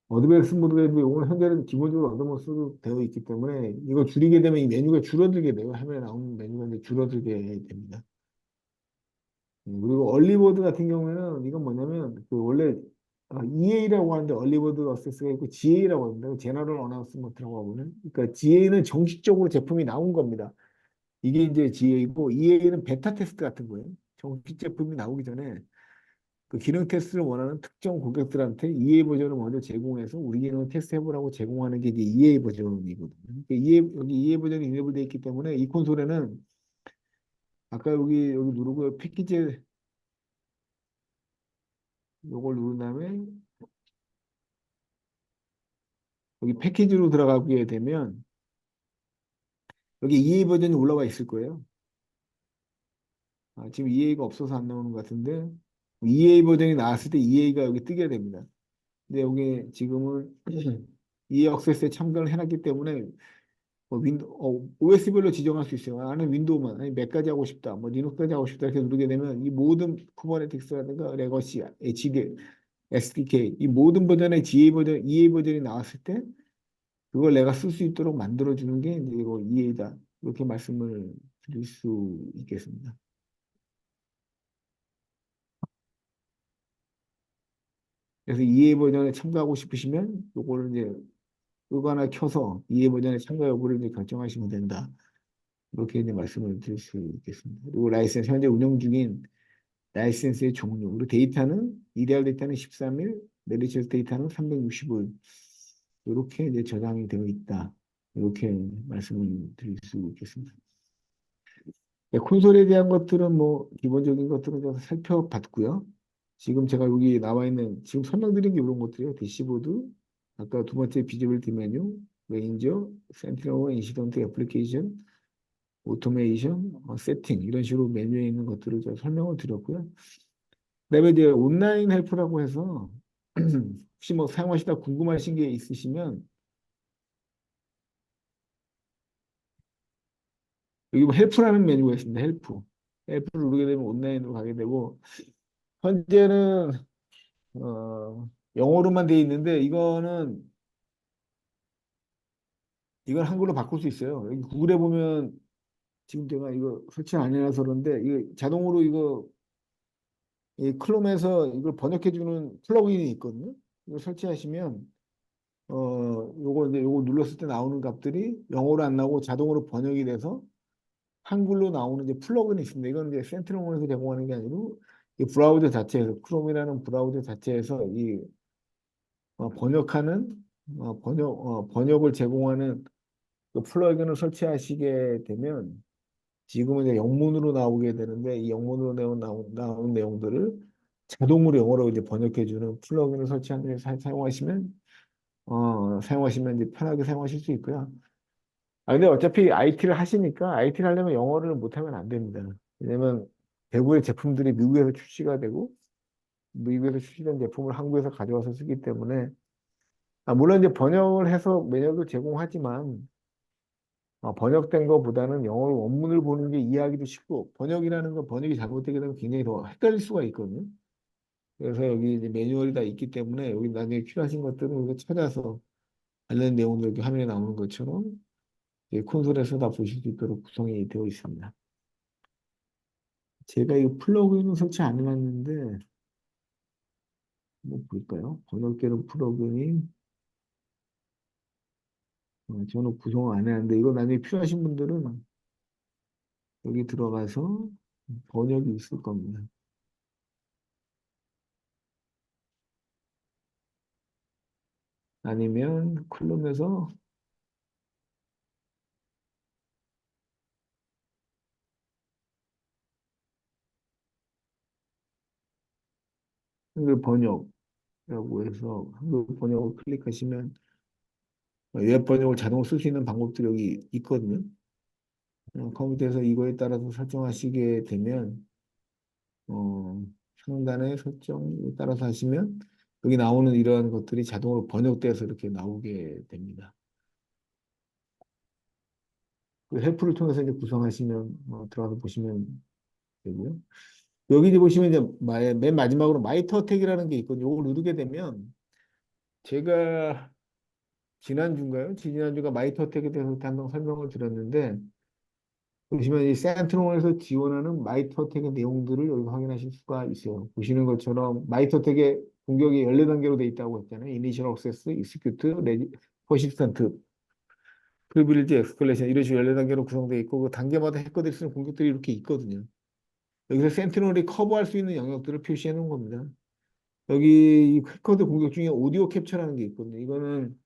어드밴스 모드에도 이거는 현재는 기본적으로 어드밴스로 되어 있기 때문에 이거 줄이게 되면 이 메뉴가 줄어들게 돼요. 화면에 나오는 메뉴가 이제 줄어들게 됩니다. 그리고 얼리버드 같은 경우에는 이건 뭐냐면 그 원래 EA라고 하는데 얼리버드 어세스가 있고 GA라고 합니다. 제너럴 어나운스먼트라고 하거든요. 그러니까 GA는 정식적으로 제품이 나온 겁니다. 이게 이제 GA고 EA는 베타 테스트 같은 거예요. 정식 제품이 나오기 전에 그 기능 테스트를 원하는 특정 고객들한테 EA 버전을 먼저 제공해서 우리 기능을 테스트해보라고 제공하는 게 이제 EA 버전이거든요. 그러니까 여기 EA 버전이 이네이블되어 있기 때문에 이 콘솔에는 아까 여기 누르고 패키지 요걸 누른 다음에 여기 패키지로 들어가게 되면 여기 EA 버전이 올라와 있을 거예요. 지금 EA가 없어서 안 나오는 것 같은데 EA 버전이 나왔을 때 EA가 여기 뜨게 됩니다. 근데 여기 지금은 EA 액세스에 참가를 해놨기 때문에 OS별로 지정할 수 있어요. 나는 윈도우만, 아니 맥까지 하고 싶다, 뭐 리눅까지 하고 싶다 이렇게 누르게 되면 이 모든 쿠버네티스라든가 레거시, HD, SDK 이 모든 버전의 EA 버전이 나왔을 때 그걸 내가 쓸 수 있도록 만들어주는 게 이제 이거 EA다. 이렇게 말씀을 드릴 수 있겠습니다. 그래서 EA 버전에 참가하고 싶으시면 요거를 이제 끄거나 켜서 EA 버전에 참가 여부를 이제 결정하시면 된다. 이렇게 이제 말씀을 드릴 수 있겠습니다. 그리고 라이센스, 현재 운영 중인 라이센스의 종류, 그리고 이데알 데이터는 13일, 메리처스 데이터는 365일. 이렇게 이제 저장이 되어 있다. 이렇게 말씀을 드릴 수 있겠습니다. 네, 콘솔에 대한 것들은 뭐 기본적인 것들은 좀 살펴봤고요. 지금 제가 여기 나와 있는 지금 설명드린 게 이런 것들이에요. 대시보드, 아까 두 번째 비지빌리티 메뉴, 레인저, 센티널 인시던트 애플리케이션, 오토메이션, 세팅 이런 식으로 메뉴에 있는 것들을 제가 설명을 드렸고요. 그다음에 이제 온라인 헬프라고 해서 혹시 뭐 사용하시다 궁금하신 게 있으시면 여기 뭐 헬프라는 메뉴가 있습니다. 헬프. 헬프를 누르게 되면 온라인으로 가게 되고 현재는 영어로만 돼 있는데 이건 한글로 바꿀 수 있어요. 여기 구글에 보면 지금 제가 이거 설치 안 해놔서 그런데 이거 자동으로 이 클롬에서 이걸 번역해주는 플러그인이 있거든요. 이거 설치하시면 요거 눌렀을 때 나오는 값들이 영어로 안 나오고 자동으로 번역이 돼서 한글로 나오는 이제 플러그인이 있습니다. 이건 이제 센트럴에서 제공하는 게 아니고 이 브라우저 자체에서 크롬이라는 브라우저 자체에서 이 번역하는 번역을 제공하는 그 플러그인을 설치하시게 되면 지금은 이제 영문으로 나오게 되는데 이 영문으로 나온 내용들을 자동으로 영어로 이제 번역해주는 플러그인을 설치한 데 사용하시면 이제 편하게 사용하실 수 있고요. 근데 어차피 IT를 하시니까 IT를 하려면 영어를 못하면 안 됩니다. 왜냐면 대부분의 제품들이 미국에서 출시가 되고 미국에서 출시된 제품을 한국에서 가져와서 쓰기 때문에 물론 이제 번역을 해서 매뉴얼도 제공하지만 번역된 것보다는 영어 원문을 보는 게 이해하기도 쉽고 번역이라는 건 번역이 잘못되게 되면 굉장히 더 헷갈릴 수가 있거든요. 그래서 여기 이제 매뉴얼이 다 있기 때문에 여기 나중에 필요하신 것들은 여기 찾아서 관련 내용들 이렇게 화면에 나오는 것처럼 이제 콘솔에서 다 보실 수 있도록 구성이 되어 있습니다. 제가 이 플러그인은 설치 안 해놨는데 뭐 볼까요? 번역되는 플러그인이 저는 구성을 안 해놨는데 이거 나중에 필요하신 분들은 여기 들어가서 번역이 있을 겁니다. 아니면 클롬에서 한글 번역이라고 해서 한글 번역을 클릭하시면 웹 번역을 자동으로 쓸 수 있는 방법들이 여기 있거든요. 컴퓨터에서 이거에 따라서 설정하시게 되면 어, 상단의 설정에 따라서 하시면 여기 나오는 이러한 것들이 자동으로 번역돼서 이렇게 나오게 됩니다. 그 헬프를 통해서 이제 구성하시면 들어가서 보시면 되고요. 여기 이제 보시면 이제 맨 마지막으로 마이터 택이라는 게 있거든요. 이걸 누르게 되면 제가 지난주인가요? 지난주가 마이터 택에 대해서 한번 설명을 드렸는데 보시면 이 센트론에서 지원하는 마이터텍의 내용들을 여기 확인하실 수가 있어요. 보시는 것처럼 마이터텍의 공격이 14단계로 되어 있다고 했잖아요. 이니셜 액세스, 익스큐트, 퍼시스턴트, 프리빌리지, 에스컬레이션 이런 식으로 14단계로 구성되어 있고 그 단계마다 해커들이 쓰는 공격들이 이렇게 있거든요. 여기서 센티널이 커버할 수 있는 영역들을 표시해 놓은 겁니다. 여기 이 해커들 공격 중에 오디오 캡처라는 게 있거든요. 이거는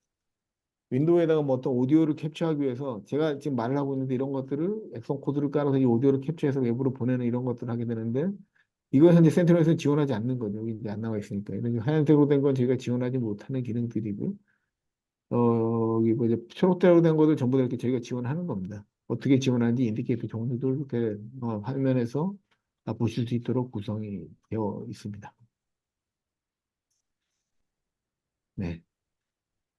윈도우에다가 뭐 어떤 오디오를 캡처하기 위해서 제가 지금 말을 하고 있는데 이런 것들을 액션 코드를 깔아서 이 오디오를 캡처해서 외부로 보내는 이런 것들을 하게 되는데 이건 현재 센티널에서 지원하지 않는 거죠. 여기 이제 안 나와 있으니까. 이런 하얀색으로 된 건 저희가 지원하지 못하는 기능들이고 여기 뭐 이제 초록색으로 된 것들 전부 다 이렇게 저희가 지원하는 겁니다. 어떻게 지원하는지 인디케이터 정도들 이렇게 화면에서 다 보실 수 있도록 구성이 되어 있습니다. 네.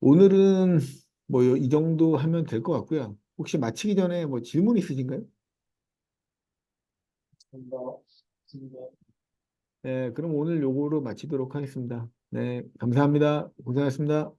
오늘은 뭐 이 정도 하면 될 것 같고요. 혹시 마치기 전에 뭐 질문 있으신가요? 뭐, 네, 그럼 오늘 요거로 마치도록 하겠습니다. 네, 감사합니다. 고생하셨습니다.